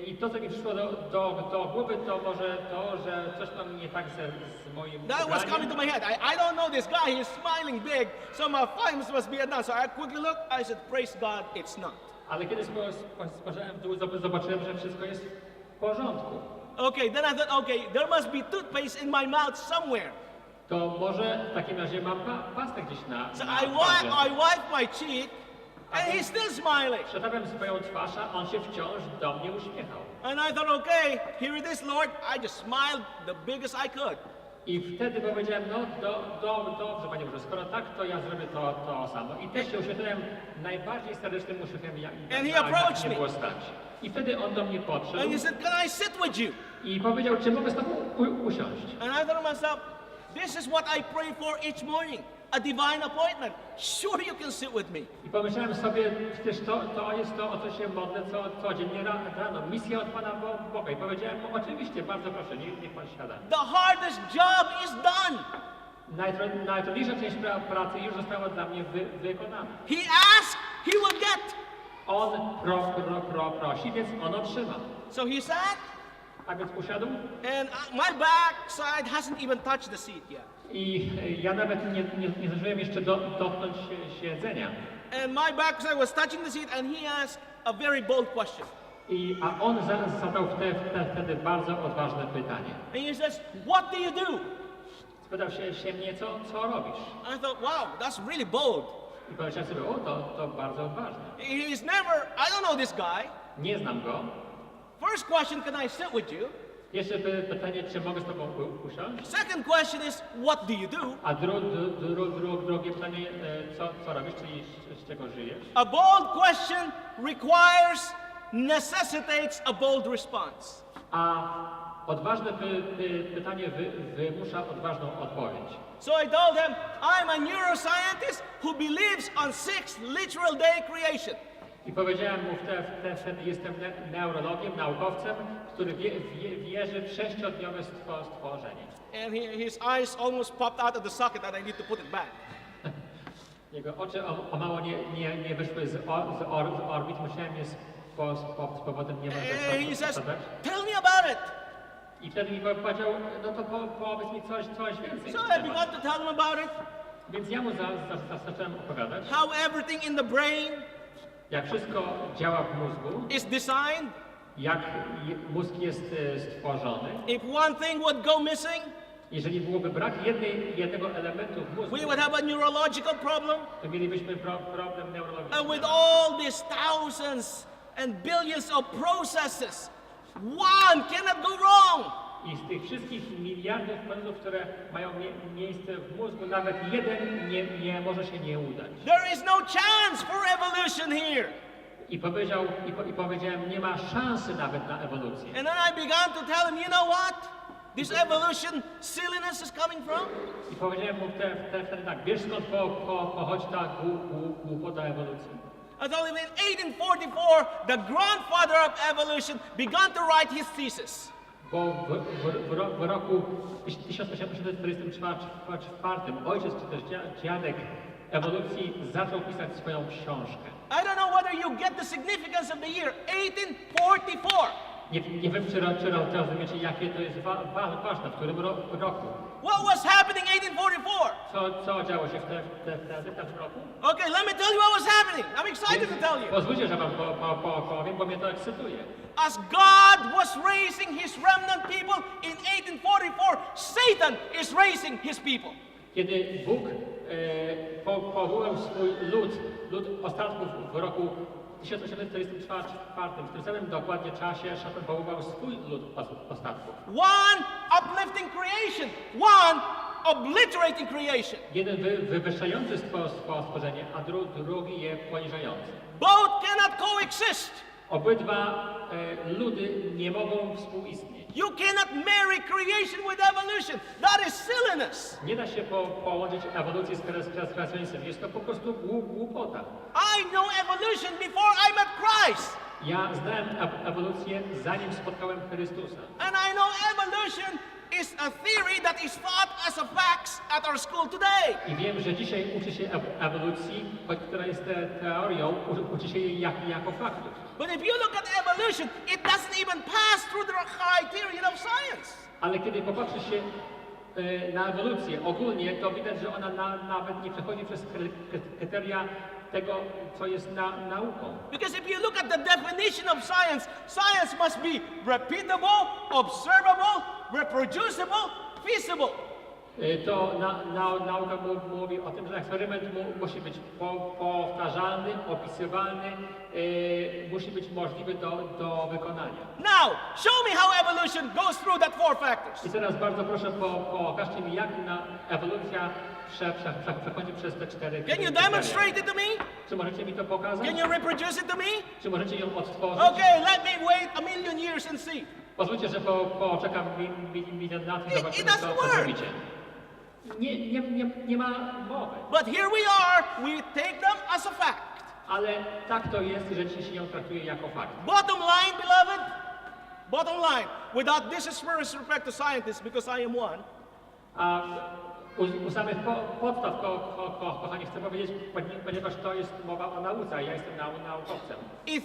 I to, co mi przyszło do głowy, to może to, że coś tam nie tak z moim That was ubraniem. coming to my head. I don't know this guy. He's smiling big, so my flies must be undone. So I quickly looked. I said, praise God, it's not. Ale kiedy spojrzałem w dół, zobaczyłem, że wszystko jest w porządku. Okay, then I thought, okay, there must be toothpaste in my mouth somewhere. To może w takim razie mam pastę gdzieś na So na I twarzy. wiped my cheek, and he's still smiling. Przetarłem swoją twarz, a on się wciąż do mnie uśmiechał. And I thought, okay, here it is, Lord. I just smiled the biggest I could. I wtedy powiedziałem, no dobrze, Panie Boże, skoro tak, to ja zrobię to samo. I też się uśmiechnąłem najbardziej serdecznym uśmiechem, And he approached nie me. było stać. I wtedy on do mnie podszedł And he said, can I sit with you? i powiedział, czy mogę z Tobą usiąść. And I thought to myself, this is what I pray for each morning, a divine appointment. Sure you can sit with me. I pomyślałem sobie, przecież to jest to, o co się modlę codziennie rano. Misja od Pana Boga. I powiedziałem, oczywiście, bardzo proszę, niech Pan siada. The hardest job is done. Najtrudniejsza część pracy już została dla mnie wykonana. He asks, he will get. On prosi, więc on otrzyma. So he sat, A więc usiadł and my backside hasn't even touched the seat yet. i ja nawet nie zdążyłem jeszcze dotknąć siedzenia. And my backside was touching the seat, and he asked a very bold question. A on zadał wtedy bardzo odważne pytanie. And he says, what do you do? Spytał się mnie, co robisz? I thought, wow, that's really bold. I powiedziałem sobie, to bardzo odważne. He's never, I don't know this guy. Nie znam go. First question, can I sit with you? Jeszcze pytanie, czy mogę z Tobą usiąść? Second question is, what do you do? A drugie pytanie, co robisz, czyli z czego żyjesz? A bold question necessitates a bold response. A odważne pytanie wymusza odważną odpowiedź. So I told him, I'm a neuroscientist who believes on 6 literal day creation. I powiedziałem mu wtedy, jestem neurologiem, naukowcem, który wierzy w 6-dniowe stworzenie. And his eyes almost popped out of the socket that I need to put it back. Jego oczy o mało nie wyszły z orbit, musiałem je z powodem nieba He says, zasadać. tell me about it. I wtedy mi powiedział, no to powiedz mi coś więcej. So na I temat. began to tell him about it. Więc ja mu zacząłem opowiadać, How everything in the brain jak wszystko działa w mózgu, is designed. jak mózg jest stworzony. If one thing would go missing, Jeżeli byłoby brak jednego elementu w mózgu, we would have a neurological problem. to mielibyśmy problem neurologiczny. And with all these thousands and billions of processes, one cannot go wrong. I z tych wszystkich miliardów procesów, które mają miejsce w mózgu, nawet jeden nie może się nie udać. There is no chance for evolution here. I powiedziałem, nie ma szansy nawet na ewolucję. And then I began to tell him, you know what? This evolution silliness is coming from? I powiedziałem mu wtedy tak, wiesz skąd pochodzi ta głupota ewolucji? I told him in 1844, the grandfather of evolution began to write his thesis. Bo w roku 1844 ojciec czy też dziadek ewolucji zaczął pisać swoją książkę. I don't know whether you get the significance of the year 1844. Nie wiem, czy rozumiecie, jakie to jest ważne, w którym roku. What was happening in 1844? Co działo się wtedy w tym roku? Okay, let me tell you what was happening. I'm excited to tell you. Pozwólcie, że wam powiem, bo mnie to ekscytuje. As God was raising his remnant people in 1844, Satan is raising his people. Kiedy Bóg powołał swój lud ostatków w roku 1844, w tym samym dokładnie czasie szatan powołał swój lud ostatków. One uplifting creation, one obliterating creation. Jeden wywyższający stworzenie, a drugi je poniżający. Both cannot coexist. Obydwa ludy nie mogą współistnieć. You cannot marry creation with evolution. That is silliness. Nie da się połączyć ewolucji z kreacjonizmem. Jest to po prostu głupota. I know evolution before I met Christ. Ja znałem ewolucję, zanim spotkałem Chrystusa. And I know evolution is a theory that is taught as a fact at our school today. I wiem, że dzisiaj uczy się ewolucji, choć która jest teorią, uczy się jej jako faktów. But if you look at evolution, it doesn't even pass through the criterion of science. Ale kiedy popatrzy się na ewolucję ogólnie, to widać, że ona nawet nie przechodzi przez kryteria tego, co jest nauką. Because if you look at the definition of science, science must be repeatable, observable, reproducible, feasible. To nauka mówi o tym, że eksperyment musi być powtarzalny, opisywalny, musi być możliwy do wykonania. Now, show me how evolution goes through that four factors. I teraz bardzo proszę, pokażcie mi, jak ewolucja przechodzi przez te cztery Can you kryteria. demonstrate it to me? Czy możecie mi to pokazać? Can you reproduce it to me? Czy możecie ją odtworzyć? Okay, let me wait a million years and see. Pozwólcie, że poczekam milion lat i It zobaczymy, doesn't co work. robicie. Nie ma mowy. But here we are, we take them as a fact. Ale tak to jest, że dzisiaj się ją traktuje jako fakt. Bottom line, beloved, bottom line, without disrespect to scientists, because I am one, A u samych podstaw, kochani, chcę powiedzieć, ponieważ to jest mowa o nauce, a ja jestem naukowcem. it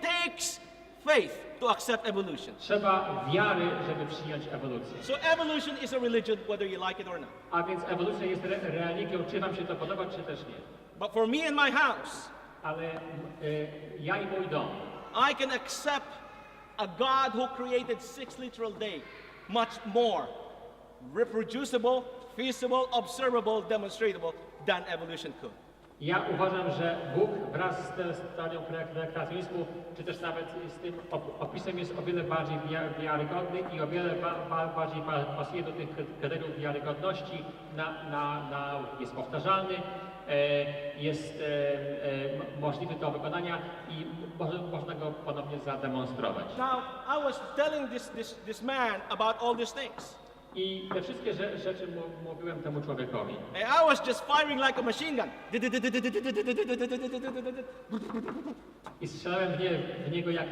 takes faith to accept evolution. Trzeba wiary, żeby przyjąć ewolucję. So evolution is a religion, whether you like it or not. A więc ewolucja jest religią, czy wam się to podoba, czy też nie. But for me and my house, Ale ja i mój dom, I can accept a God who created 6 literal day much more reproducible, feasible, observable, demonstrable than evolution could. ja uważam, że Bóg wraz z tą stadią kreacjonizmu, czy też nawet z tym opisem jest o wiele bardziej wiarygodny i o wiele bardziej pasuje do tych kryteriów wiarygodności, jest powtarzalny, jest możliwy do wykonania i można go ponownie zademonstrować. Now, I was telling this man about all these things. I te wszystkie rzeczy mówiłem temu człowiekowi. And I was just firing like a machine gun. I strzelałem w niego jak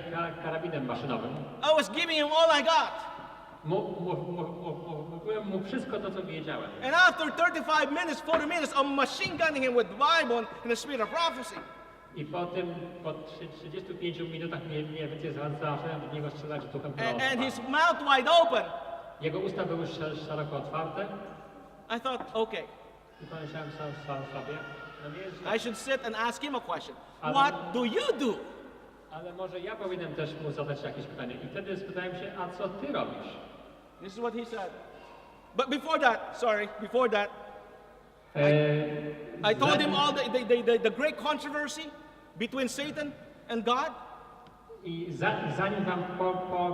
karabinem maszynowym. I was giving him all I got. Mówiłem mu wszystko to, co wiedziałem. And after 35 minutes, 40 minutes, I'm machine gunning him with the Bible and the spirit of prophecy. I po 35 minutach mniej więcej zacząłem w niego strzelać duchem And proroctwa. his mouth wide open. Jego usta były szeroko otwarte I thought, okay, i pomyślałem sam sobie, no nie jest źle. I should sit and ask him a question. Ale- What do you do? Ale może ja powinienem też mu zadać jakieś pytanie. I wtedy spytałem się, a co ty robisz? This is what he said. But before that, I told him all the great controversy between Satan and God. I zanim wam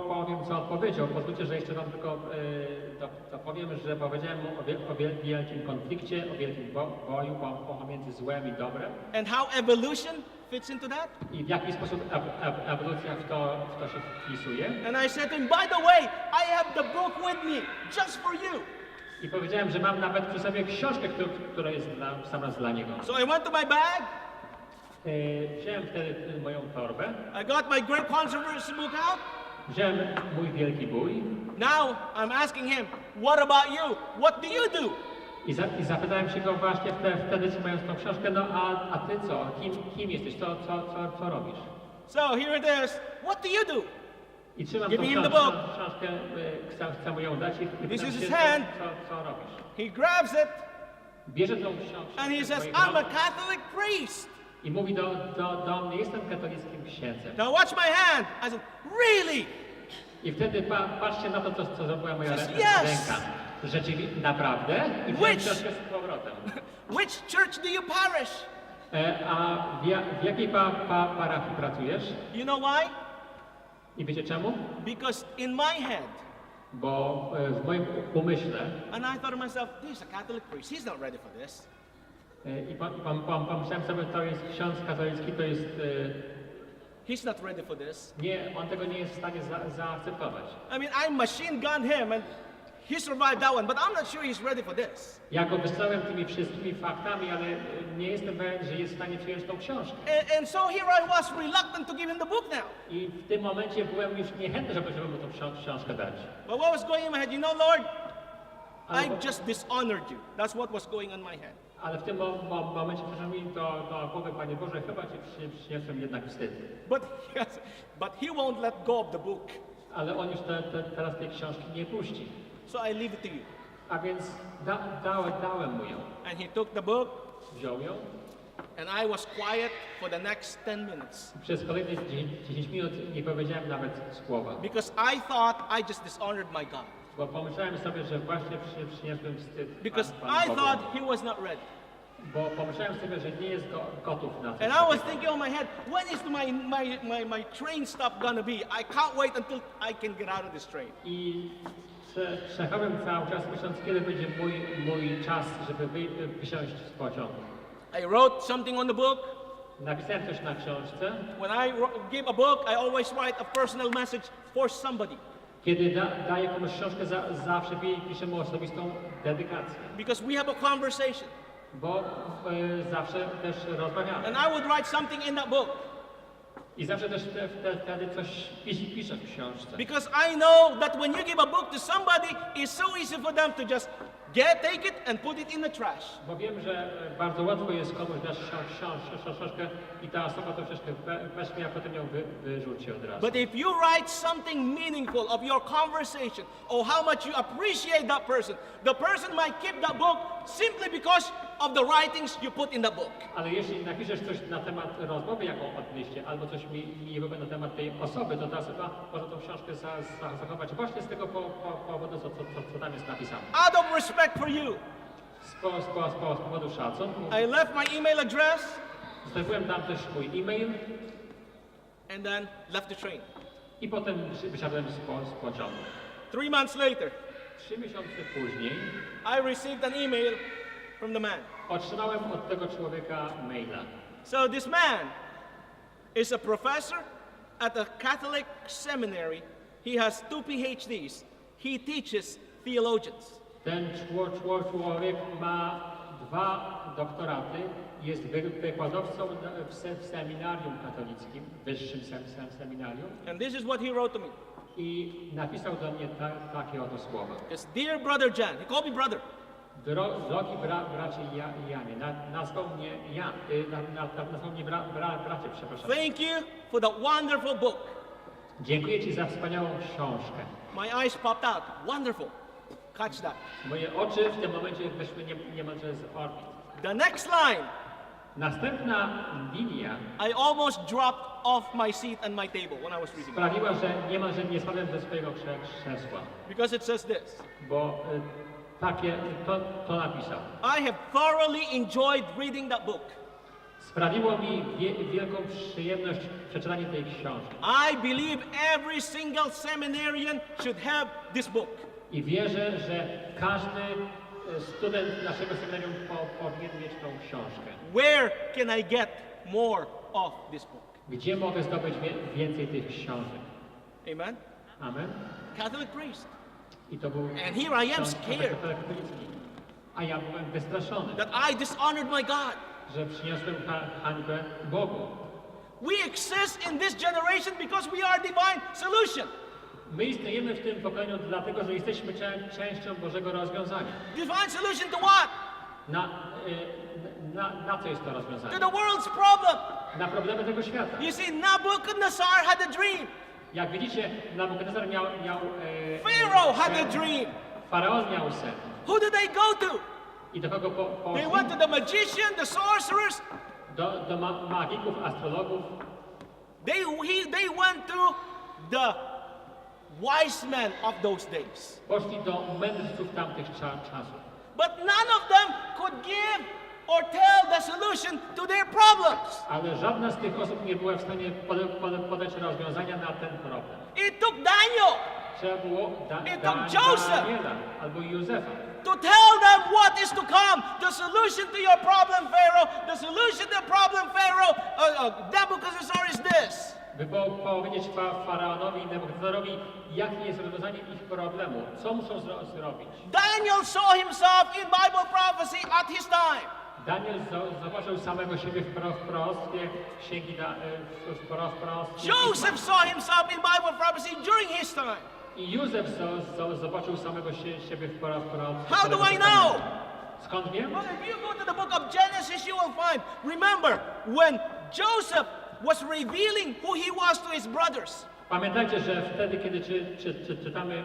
powiem, co odpowiedział, pozwólcie, że jeszcze wam tylko powiem, że powiedziałem mu o wielkim konflikcie, o wielkim boju pomiędzy złem i dobrem. And how evolution fits into that. I w jaki sposób ewolucja w to się wpisuje. And I said to him, by the way, I have the book with me, just for you. I powiedziałem, że mam nawet przy sobie książkę, która jest sama dla niego. So I went to my bag. Wziąłem wtedy moją torbę, I got my great controversy book out. wziąłem mój wielki bój Now I'm asking him, what about you? What do you do? i zapytałem się go właśnie wtedy, trzymając tą książkę, no a ty co? Kim jesteś? Co robisz? So here it is. What do you do? I trzymam Give tą him the book. książkę, chcę mu ją dać i This pytam is się, his hand. co robisz? He grabs it Bierze tą książkę and he z says, mojej I'm a rąk Catholic priest. i mówi do mnie, jestem katolickim księdzem. Now watch my hand. I said, really? I wtedy patrzcie na to, co zrobiła moja Says, ręka. yes. Rzeczywiście, naprawdę? I wziąłem Which? książkę z powrotem. Which church do you parish? A w jakiej parafii pracujesz? You know why? I wiecie czemu? Because in my head, Bo w moim umyśle and I thought to myself, this is a Catholic priest. He's not ready for this. i pomyślałem sobie, to jest ksiądz katolicki, to jest He's not ready for this. nie, on tego nie jest w stanie zaakceptować. I mean, I machine gunned him and he survived that one, but I'm not sure he's ready for this. Ja go wysłałem tymi wszystkimi faktami, ale nie jestem pewien, że jest w stanie przyjąć tą książkę. And so here I was reluctant to give him the book now. I w tym momencie byłem już niechętny, żeby mu tą książkę dać. But what was going in my head? You know, Lord, Ale, I just dishonored you. That's what was going on in my head. ale w tym momencie przyszło mi do głowy, Panie Boże, chyba Ci przyniosłem jednak wstyd. But but he won't let go of the book. Ale on już teraz tej książki nie puści. So I leave it to you. A więc dałem mu ją. And he took the book, Wziął ją. and I was quiet for the next 10 minutes. Przez kolejne 10 minut nie powiedziałem nawet słowa. Because I thought I just dishonored my God. Bo pomyślałem sobie, że właśnie przyniosłem wstyd Because Panu I Bogu. thought he was not ready. Bo pomyślałem sobie, że nie jest gotów na to. And I was thinking on my head, when is my train stop gonna be? I can't wait until I can get out of this train. I czekałem cały czas, myśląc, kiedy będzie mój czas, żeby wysiąść z pociągu. I wrote something on the book. Napisałem coś na książce. When I give a book, I always write a personal message for somebody. Kiedy daję komuś książkę, zawsze piszę mu osobistą dedykację. Because we have a conversation. Bo zawsze też rozmawiamy. And I would write something in that book. I zawsze też wtedy coś piszę w książce. Because I know that when you give a book to somebody, it's so easy for them to just take it and put it in the trash. Bo wiem, że bardzo łatwo jest komuś dać książkę i ta osoba to troszeczkę weźmie, a potem ją wyrzuci od razu. But if you write something meaningful of your conversation or how much you appreciate that person, the person might keep that book simply because of the writings you put in the book. Ale jeśli napiszesz coś na temat rozmowy, jaką odnieście, albo coś miłego na temat tej osoby, to ta osoba może tą książkę zachować właśnie z tego powodu, co tam jest napisane. Out of respect for you, Z powodu szacunku. I left my email address Zostawiłem tam też mój e-mail and then left the train. i potem wysiadłem z pociągu. 3 months later, 3 miesiące później I received an email from the man. otrzymałem od tego człowieka maila. So this man is a professor at a Catholic seminary. He has 2 PhDs. He teaches theologians. Ten człowiek ma 2 doktoraty, jest wykładowcą w seminarium katolickim, wyższym seminarium. And this is what he wrote to me. i napisał do mnie takie oto słowa. Yes, dear brother Jan, he called me brother. Drogi bracie Janie, nazwał mnie Jan, nazwał mnie bracie, przepraszam. Thank you for that wonderful book. Dziękuję Ci za wspaniałą książkę. My eyes popped out. Wonderful. Catch that. Moje oczy w tym momencie wyszły niemalże z orbit. The next line, Następna linia I almost dropped off my seat and my table when I was reading it. sprawiła, że niemalże nie spadłem ze swojego krzesła, Because it says this. bo to napisał. I have thoroughly enjoyed reading that book. Sprawiło mi wielką przyjemność przeczytanie tej książki. I believe every single seminarian should have this book. I wierzę, że każdy student naszego seminarium powinien mieć tą książkę. Where can I get more of this book? Gdzie mogę zdobyć więcej tych książek? Amen. Amen. Catholic priest. I to był And here I am ksiądz scared katolicki. A ja byłem wystraszony, that I dishonored my God. że przyniosłem hańbę Bogu. We exist in this generation because we are divine solution. My istniejemy w tym pokoleniu dlatego, że jesteśmy częścią Bożego rozwiązania. Divine solution to what? Na co jest to rozwiązanie? To the world's problem. Na problemy tego świata. You see, Nebuchadnezzar had a dream. Jak widzicie, Nabukadnezar miał Pharaoh had a dream. Faraon miał sen. Who did they go to? I do kogo They poszli? went to the magician, the sorcerers. Do magików, astrologów. They went to the wise men of those days. Poszli do mędrców tamtych czasów. But none of them could give or tell the solution to their problems. Ale żadna z tych osób nie była w stanie podać rozwiązania na ten problem. It took Daniel Trzeba było Joseph. Daniela albo Józefa, to tell them what is to come. The solution to your problem, Pharaoh. The solution to the problem, Pharaoh. Nebuchadnezzar is this. by powiedzieć Faraonowi i Nebukadnezarowi, jakie jest rozwiązanie ich problemu, co muszą zrobić. Daniel saw himself in Bible prophecy at his time. Daniel zobaczył samego siebie wprost, księgi wprost. Joseph saw himself in Bible prophecy during his time. I Józef zobaczył samego siebie wprost. How do I know? Skąd wiem? Well, if you go to the book of Genesis, you will find, remember, when Joseph was revealing who he was to his brothers. Pamiętajcie, że wtedy, kiedy czytamy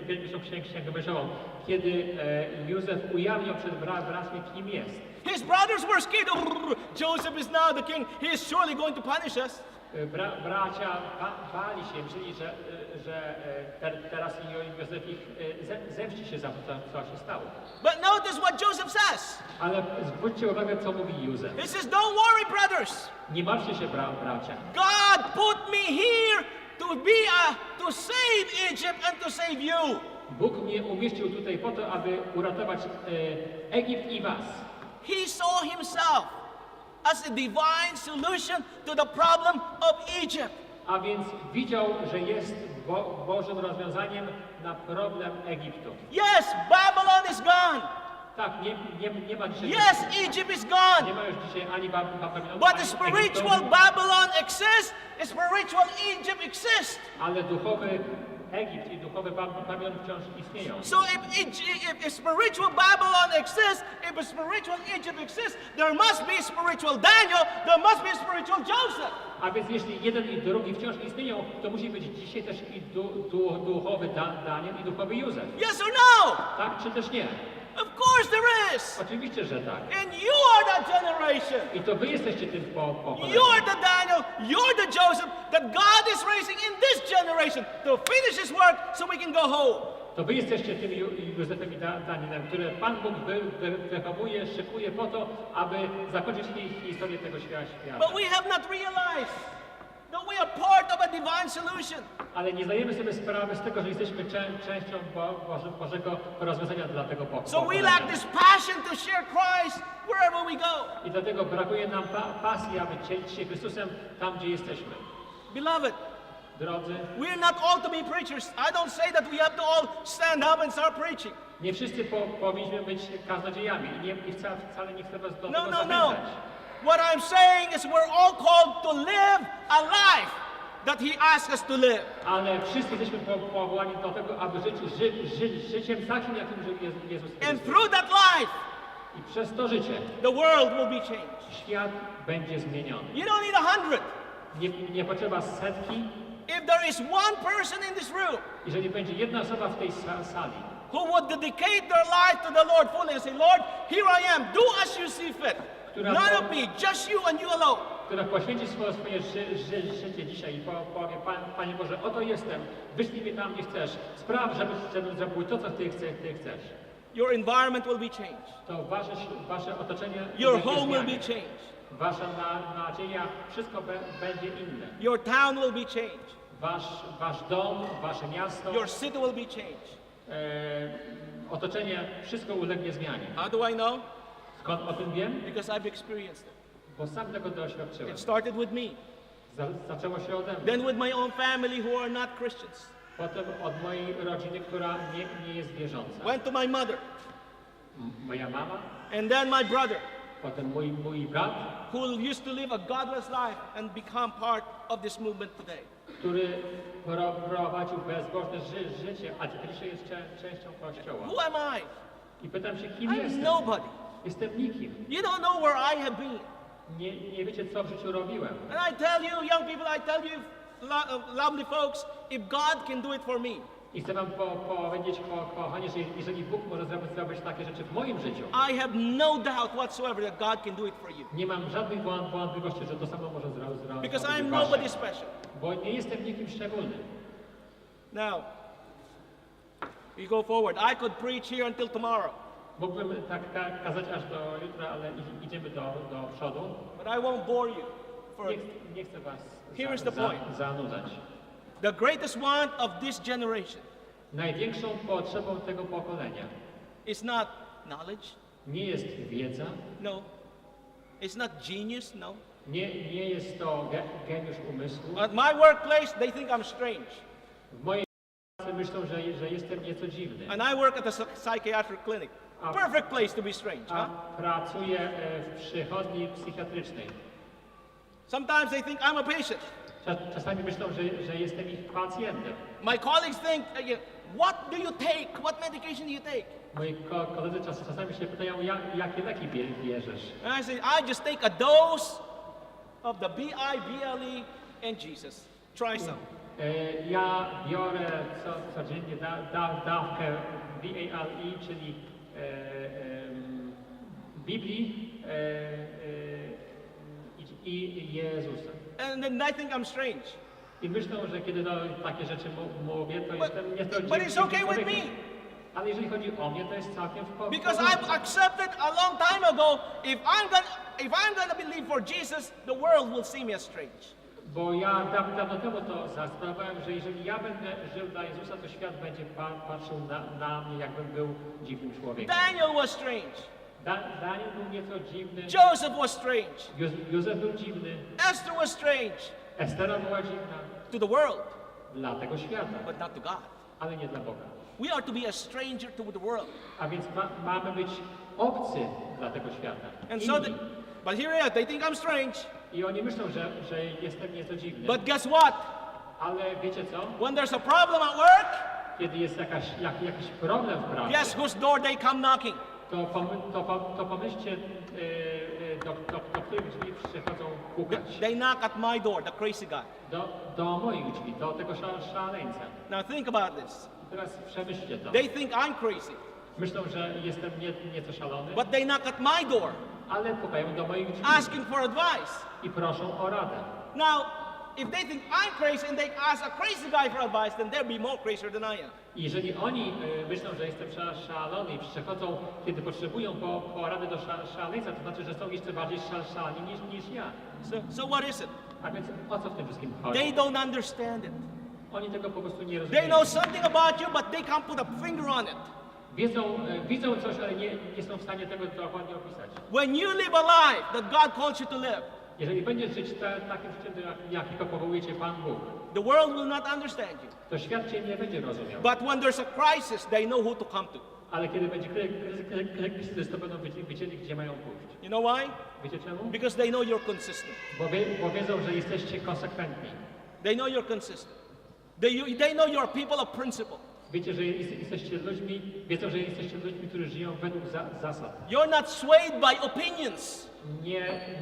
pierwszą księgę Mojżeszową, kiedy Józef ujawniał przed braćmi, kim jest. His brothers were scared. Joseph is now the king. He is surely going to punish us. Bracia bali się, myśleli, że teraz Józef ich zemści się za to, co się stało. But notice what Joseph says. Ale zwróćcie uwagę, co mówi Józef. He says, don't worry, brothers. Nie martwcie się, bracia. God put me here to save Egypt and to save you. Bóg mnie umieścił tutaj po to, aby uratować Egipt i was. He saw himself as a divine solution to the problem of Egypt. A więc widział, że jest Bożym rozwiązaniem na problem Egiptu. Yes, Babylon is gone. Tak, nie ma dzisiaj. Yes, Egypt is gone. Nie ma już dzisiaj ani Babilonu, But ani the Egiptu, spiritual Babylon exists, the spiritual Egypt exists. ale duchowy Egipt i duchowy Babilon wciąż istnieją. So if spiritual Babylon exists, if a spiritual Egypt exists, there must be spiritual Daniel, there must be spiritual Joseph. A więc jeśli jeden i drugi wciąż istnieją, to musi być dzisiaj też i duchowy Daniel i duchowy Józef. Yes or no? Tak czy też nie? Of course there is. Oczywiście, że tak. And you are that generation. I to wy jesteście tym pokoleniem. You're the Daniel, you're the Joseph that God is raising in this generation to finish his work so we can go home. To wy jesteście tym Józefem i Danielem, które Pan Bóg wychowuje, szykuje po to, aby zakończyć historię tego świata. But we have not realized that we are part of a divine solution. Ale nie zdajemy sobie sprawy z tego, że jesteśmy częścią Bożego rozwiązania dla tego pokolenia. So we lack this passion to share Christ wherever we go. I dlatego brakuje nam pasji, aby dzielić się Chrystusem tam, gdzie jesteśmy. Beloved, Drodzy, we're not all to be preachers. I don't say that we have to all stand up and start preaching. nie wszyscy powinniśmy być kaznodziejami i wcale nie chcę was do No, tego no, no. zachęcać. What I'm saying is we're all called to live a life that He asks us to live. Ale wszyscy jesteśmy powołani do tego, aby żyć życiem takim, jakim żył Jezus And Chrystus. through that life, I przez to życie the world will be changed. świat będzie zmieniony. You don't need 100. Nie potrzeba setki. If there is one person in this room Jeżeli będzie jedna osoba w tej sali, who would dedicate their life to the Lord fully and say, Lord, here I am, do as you see fit. None of me, just you and you alone. która poświęci swoje życie dzisiaj i powie, Panie Boże, oto jestem, wyślij mnie tam, gdzie chcesz, spraw, żebym zrobił to, co Ty chcesz. Your environment will be changed. To wasze otoczenie Your ulegnie home will zmianie. be changed. Wasza nadzieja, wszystko będzie inne. Your town will be changed. Wasz dom, wasze miasto, Your city will be changed. otoczenie, wszystko ulegnie zmianie. How do I know? Skąd o tym wiem? Because I've experienced it. Bo sam tego doświadczyłem. It started with me, Zaczęło się ode mnie. then with my own family who are not Christians. Potem od mojej rodziny, która nie jest wierząca. Went to my mother, Moja mama, and then my brother, potem mój brat, who used to live a godless life and become part of this movement today. który prowadził bezbożne życie, a dzisiaj jest częścią Kościoła. Who am I? I pytam się, kim I'm jestem? nobody. Jestem nikim. You don't know where I have been. Nie wiecie, co w życiu robiłem. And I tell you, young people, I tell you, lovely folks, if God can do it for me, I chcę wam powiedzieć, kochani, że jeżeli Bóg może zrobić takie rzeczy w moim życiu, I have no doubt whatsoever that God can do it for you. nie mam żadnych wątpliwości, że to samo może zrobić. Because I am nobody special. Bo nie jestem nikim szczególnym. Now, we go forward. I could preach here until tomorrow, Mógłbym tak kazać aż do jutra, ale idziemy do przodu. but I won't bore you. Nie chcę was Here is the point. zanudzać. The greatest want of this generation Największą potrzebą tego pokolenia is not knowledge, nie jest wiedza, no. It's not genius, no. nie jest to geniusz umysłu. At my workplace, they think I'm strange. W mojej pracy myślą, że jestem nieco dziwny. And I work at a psychiatric clinic. Perfect place to be strange, A huh? pracuję w przychodni psychiatrycznej. Sometimes they think I'm a patient. Czasami myślą, że jestem ich pacjentem. My colleagues think, what do you take? What medication do you take? Moi koledzy czasami się pytają, jakie leki bierzesz? And I say, I just take a dose of the BIBLE and Jesus. Try some. Ja biorę codziennie dawkę BALE, czyli Biblii i Jezusa. And then I think I'm strange. I myślą, że kiedy takie rzeczy mówię, to jestem nieco But it's dziwnym okay with człowiekiem. me. Ale jeżeli chodzi o mnie, to jest całkiem w porządku. Because I've accepted a long time ago, if I'm gonna believe for Jesus, the world will see me as strange. Bo ja dawno temu to zastanawiałem, że jeżeli ja będę żył dla Jezusa, to świat będzie patrzył na mnie, jakbym był dziwnym człowiekiem. Daniel was strange. Daniel był nieco dziwny. Joseph was strange. Józef był dziwny. Esther was strange Estera była dziwna. to the world, Dla tego świata, but not to God. ale nie dla Boga. We are to be a stranger to the world. A więc mamy być obcy dla tego świata. And so, Inni. but here they are, they think I'm strange. I oni myślą, że jestem nieco dziwny. But guess what? Ale wiecie co? When there's a problem at work, Kiedy jest jakiś problem w pracy, guess whose door they come knocking? to pomyślcie, do których drzwi przychodzą pukać. They knock at my door, the crazy guy. Do moich drzwi, do tego szaleńca. Now think about this. Teraz przemyślcie to. They think I'm crazy, Myślą, że jestem nieco szalony, but they knock at my door, ale pukają do moich drzwi asking for advice. i proszą o radę. Now, if they think I'm crazy and they ask a crazy guy for advice, then they'll be more crazier than I am. I jeżeli oni myślą, że jestem szalony i przychodzą, kiedy potrzebują po radę do szaleńca, to znaczy, że są jeszcze bardziej szaleni niż ja. So what is it? A więc o co w tym wszystkim chodzi? They don't understand it. Oni tego po prostu nie They rozumieją. know something about you, but they can't put a finger on it. Widzą coś, ale nie są w stanie tego dokładnie opisać. When you live a life that God calls you to live, Jeżeli będziesz żyć takim życiem, jakiego powołuje cię Pan Bóg, the world will not understand you. to świat cię nie będzie rozumiał. But when there's a crisis, they know who to come to. Ale kiedy będzie kryzys, to będą wiedzieli, gdzie mają pójść. You know why? Wiecie czemu? Because they know you're consistent. Bo wiedzą, że jesteście konsekwentni. They know you're consistent. They know you're people of principle. Wiecie, że jesteście ludźmi, wiedzą, że jesteście ludźmi, którzy żyją według zasad. You're not swayed by opinions.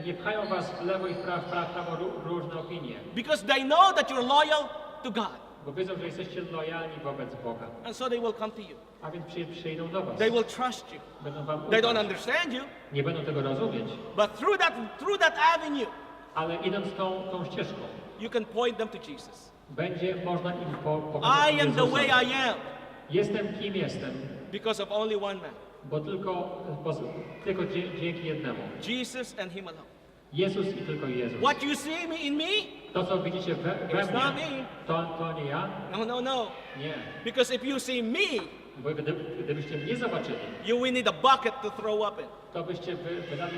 Nie pchają was w lewo i w prawo różne opinie, Because they know that you're loyal to God. bo wiedzą, że jesteście lojalni wobec Boga. And so they will come to you. A więc przyjdą do was. They will trust you. Będą wam They ufać. don't understand you. Nie będą tego rozumieć, But through that avenue, ale idąc tą ścieżką, you can point them to Jesus. będzie można im pokazać I am the Jezusa. way I am Jestem kim jestem, because of only one man. bo tylko dzięki jednemu. Jesus and Him alone. Jezus i tylko Jezus. What you see in me, To, co widzicie we It's not mnie, me. to nie ja. no. Nie. Because if you see me, Bo gdybyście mnie zobaczyli, you will need a bucket to throw up in. to byście wydali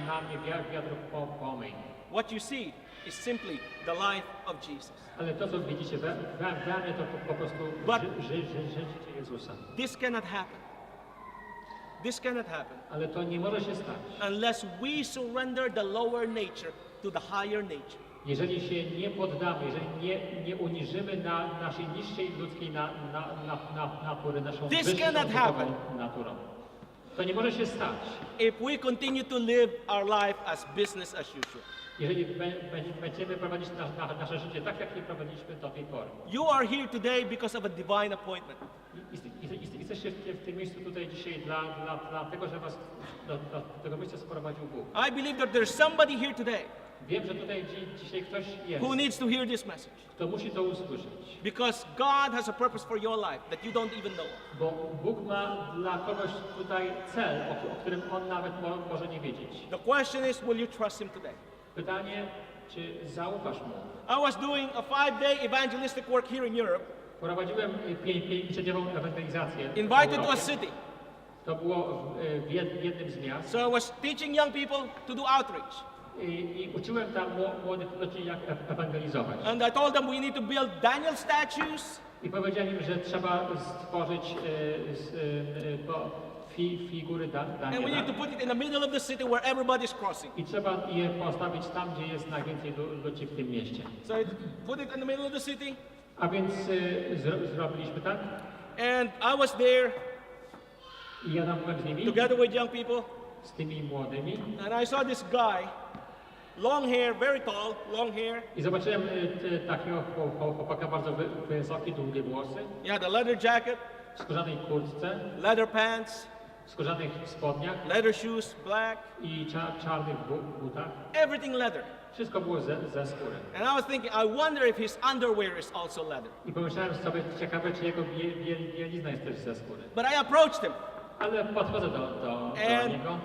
na mnie wiatr pomyj. What you see is simply the life of Jesus. Ale to, co widzicie we mnie, to po prostu życie Jezusa. This cannot happen. This cannot happen Ale to nie może się stać, unless we surrender the lower nature to the higher nature. jeżeli się nie poddamy, jeżeli nie uniżymy naszej niższej ludzkiej natury, naszą This wyższą cannot duchową happen. naturą. To nie może się stać, If we continue to live our life as business as usual. jeżeli będziemy prowadzić nasze życie tak, jak je prowadziliśmy do tej pory. You are here today because of a divine appointment. Jesteście w tym miejscu tutaj dzisiaj dla tego, że was do tego miejsca sprowadził Bóg. I believe that there's somebody here today Wiem, że tutaj dzisiaj ktoś jest, who needs to hear this message. kto musi to usłyszeć. Because God has a purpose for your life that you don't even know of. Bo Bóg ma dla kogoś tutaj cel, o którym on nawet może nie wiedzieć. The question is, will you trust Him today? Pytanie, czy zaufasz mu? I was doing a 5-day evangelistic work here in Europe, Prowadziłem 5-dniową ewangelizację. w invited to a Europie. city. To było w jednym z miast. So I was teaching young people to do outreach. I uczyłem tam młodych ludzi, jak ewangelizować. And I told them we need to build Daniel statues, I powiedziałem im, że trzeba stworzyć figury and we need Daniela. to put it in the middle of the city where everybody's crossing. I trzeba je postawić tam, gdzie jest najwięcej ludzi w tym mieście. So I put it in the middle of the city, A więc zrobiliśmy tak. and I was there I ja tam byłem z nimi, together with young people, z tymi młodymi. and I saw this guy, long hair, very tall, long hair. I zobaczyłem takiego chłopaka, bardzo wysoki, długie włosy, He had a leather jacket, w skórzanej kurtce, leather pants, w skórzanych spodniach leather shoes, black, i czarnych butach. everything leather. Wszystko było ze skóry. And I was thinking, I wonder if his underwear is also leather. I pomyślałem sobie, ciekawe, czy jego bielizna jest też ze skóry. But I approached him, Ale podchodzę do and niego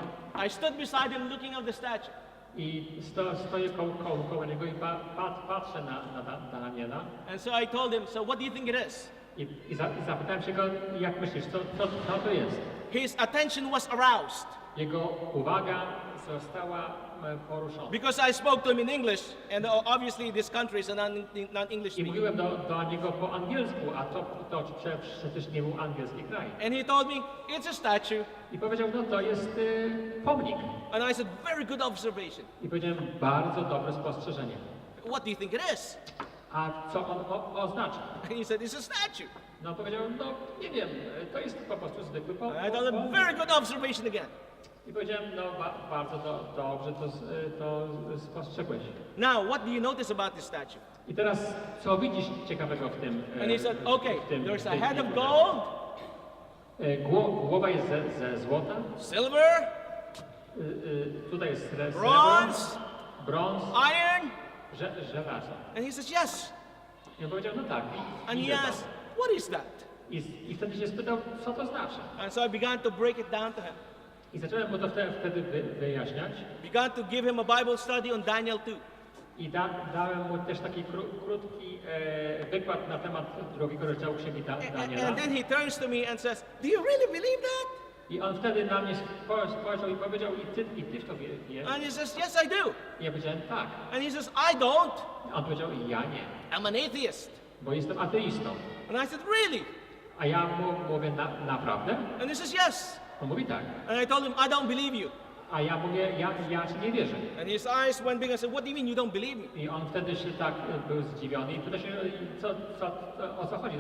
I stood beside him looking at the statue. i stoję koło niego i patrzę na Daniela. And so I told him, so what do you think it is? I zapytałem się go, jak myślisz, co to jest? His attention was aroused Jego uwaga została poruszona. because I spoke to him in English, and obviously this country is a non-English I speaking. mówiłem do niego po angielsku, a to przecież nie był angielski kraj. And he told me, it's a statue. I powiedział, no to jest pomnik. And I said, very good observation. I powiedziałem, bardzo dobre spostrzeżenie. What do you think it is? A co on oznacza? And he said, it's a statue. No powiedziałem, no nie wiem, to jest po prostu zwykły And I told him, pomnik. very good observation again. I powiedziałem, no bardzo dobrze to spostrzegłeś. Now, what do you notice about this statue? I teraz, co widzisz ciekawego w tym? And he said, okay, w tym- there's w a tym head of figurze? gold, Głowa jest ze złota, silver, tutaj jest srebro, bronze, brąz, iron. żelazo. And he says, yes. I on powiedział, no tak, And widzę he to. asked, what is that? I wtedy się spytał, co to znaczy. And so I began to break it down to him. I zacząłem mu to wtedy wyjaśniać. Began to give him a Bible study on Daniel 2. I dałem mu też taki krótki wykład na temat drugiego rozdziału Księgi Daniela. And then he turns to me and says, do you really believe that? I on wtedy na mnie spojrzał i powiedział, i ty w to wiesz? And he says, yes, I do. I ja powiedziałem, tak. And he says, I don't. A on powiedział, ja nie, I'm an atheist. bo jestem ateistą. And I said, really? A ja mu mówię, naprawdę? And he says, yes. On mówi tak. And I told him, I don't believe you. A ja mówię, ja ci nie wierzę. And his eyes went big and said, what do you mean you don't believe me? I on wtedy się tak był zdziwiony i pyta się, o co chodzi,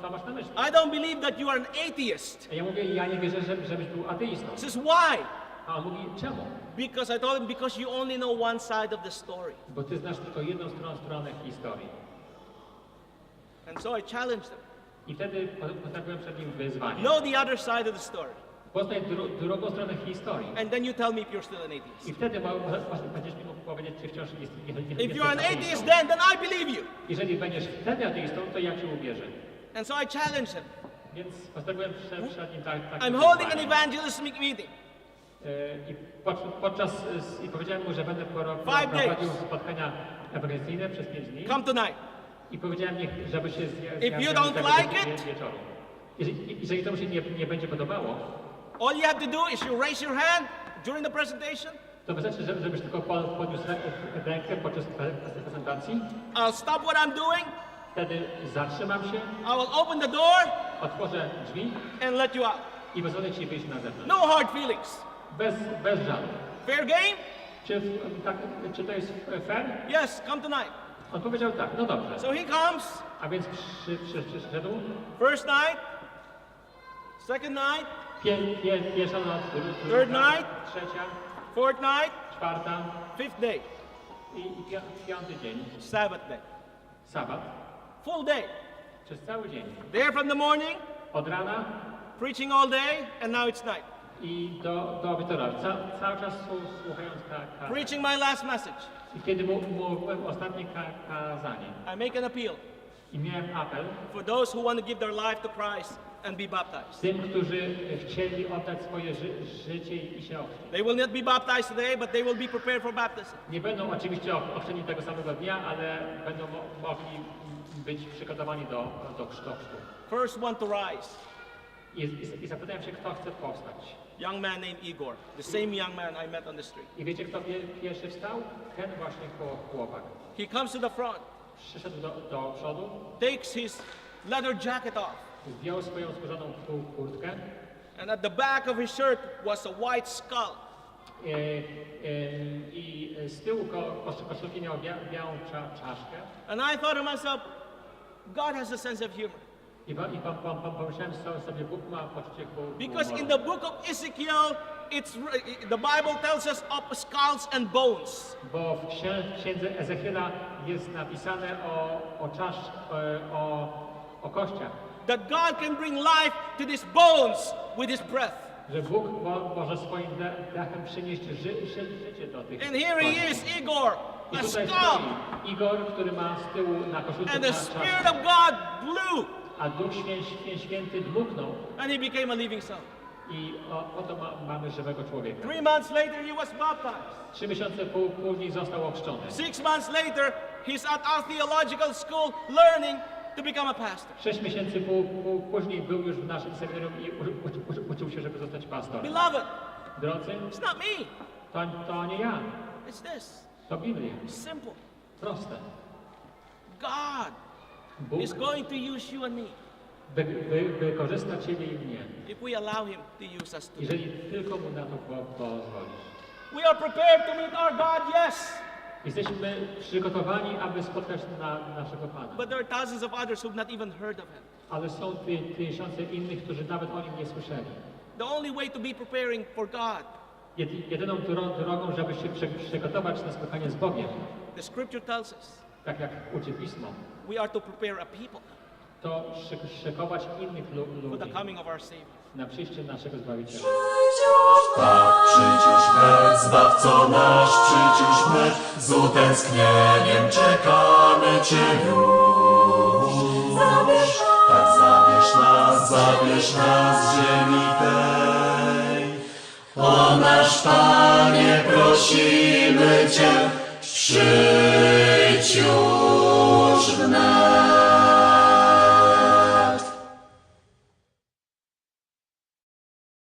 co masz na myśli? I don't believe that you are an atheist. A ja mówię, ja nie wierzę, żebyś był ateistą. He says, why? A on mówi, czemu? Because I told him, because you only know one side of the story. Bo ty znasz tylko jedną stronę historii. And so I challenged him. I wtedy postawiłem przed nim wyzwanie. Know the other side of the story. Poznaj drugą stronę historii. And then you tell me if you're still an atheist. I wtedy będziesz mi mógł powiedzieć, czy wciąż jesteś If you're an atheist then I believe you. Jeżeli będziesz wtedy ateistą, to ja ci uwierzę. And so I challenged him. Więc postawiłem przed nim tak. I'm holding an evangelistic meeting. I powiedziałem mu, że będę 5 prowadził days. spotkania ewangelizacyjne przez 5 dni. Come tonight. I powiedziałem, żeby się If you don't like it, wieczoru. Jeżeli to mu się nie będzie podobało, all you have to do is you raise your hand during the presentation. to wystarczy, żebyś tylko podniósł rękę podczas prezentacji. I'll stop what I'm doing. Wtedy zatrzymam się, I will open the door otworzę drzwi and let you out. i pozwolę ci wyjść na zewnątrz. No hard feelings. Bez żalu. Fair game? Czy to jest fair? Yes, come tonight. On powiedział tak, no dobrze. So he comes. A więc przyszedł. First night. Second night. Pierwsza noc, Third night. trzecia, Fourth night. czwarta Fifth day. i piąty dzień, Sabbath day. sabat, Full day. przez cały dzień. There from the morning, Od rana preaching all day, and now it's night. i do wieczora. Cały czas słuchając Preaching my last message. I kiedy mówiłem ostatnie kazanie I make an appeal i miałem apel for those who want to give their life to Christ and be baptized. tym, którzy chcieli oddać swoje życie i się ochrzcić. They will not be baptized today, but they will be prepared for baptism. Nie będą oczywiście ochrzczeni tego samego dnia, ale będą mogli być przygotowani do chrztu. First one to rise. I zapytałem się, kto chce powstać. Young man named Igor, the same young man I met on the street. I wiecie, kto pierwszy wstał? Ten właśnie chłopak. He comes to the front, Przyszedł do przodu, takes his leather jacket off, zdjął swoją skórzaną kurtkę and at the back of his shirt was a white skull. i z tyłu koszulki miał białą czaszkę. And I thought to myself, God has a sense of humor. I pomyślałem sobie, Bóg ma poczucie humoru. Because in the book of Ezekiel, the Bible tells us of skulls and bones. Bo w księdze Ezechiela jest napisane o kościach, That God can bring life to these bones with his breath. że Bóg może swoim dachem przynieść życie do tych And here he is, Igor, I a tutaj skull. stoi Igor, który ma z tyłu na koszulce And the Spirit of God blew, a Duch Święty dmuchnął and he became a living son. i oto mamy żywego człowieka. 3 months later, he was baptized. 3 miesiące później został ochrzczony. 6 months later, he's at our theological school learning to become a pastor. 6 miesięcy później był już w naszym seminarium i uczył się, żeby zostać pastorem. Beloved, Drodzy, it's not me, to nie ja, it's this. to Biblia. It's simple. Proste. God Bóg is going to use you and me wykorzysta Ciebie i mnie, if we allow him to use us too. jeżeli tylko Mu na to pozwolisz. We are prepared to meet our God, yes. Jesteśmy przygotowani, aby spotkać naszego Pana. But there are thousands of others who've not even heard of him. Ale są tysiące innych, którzy nawet o Nim nie słyszeli. The only way to be preparing for God, Jedyną drogą, żeby się przygotować na spotkanie z Bogiem, the scripture tells us, tak jak uczy Pismo, we are to prepare a people to szykować innych for the ludzi coming of our Savior. na przyjście naszego Zbawiciela. Przyjdź już wnet, Zbawco nasz, przyjdź już wnet, z utęsknieniem czekamy Cię już. Tak zabierz nas z ziemi tej. O nasz Panie, prosimy Cię, przyjdź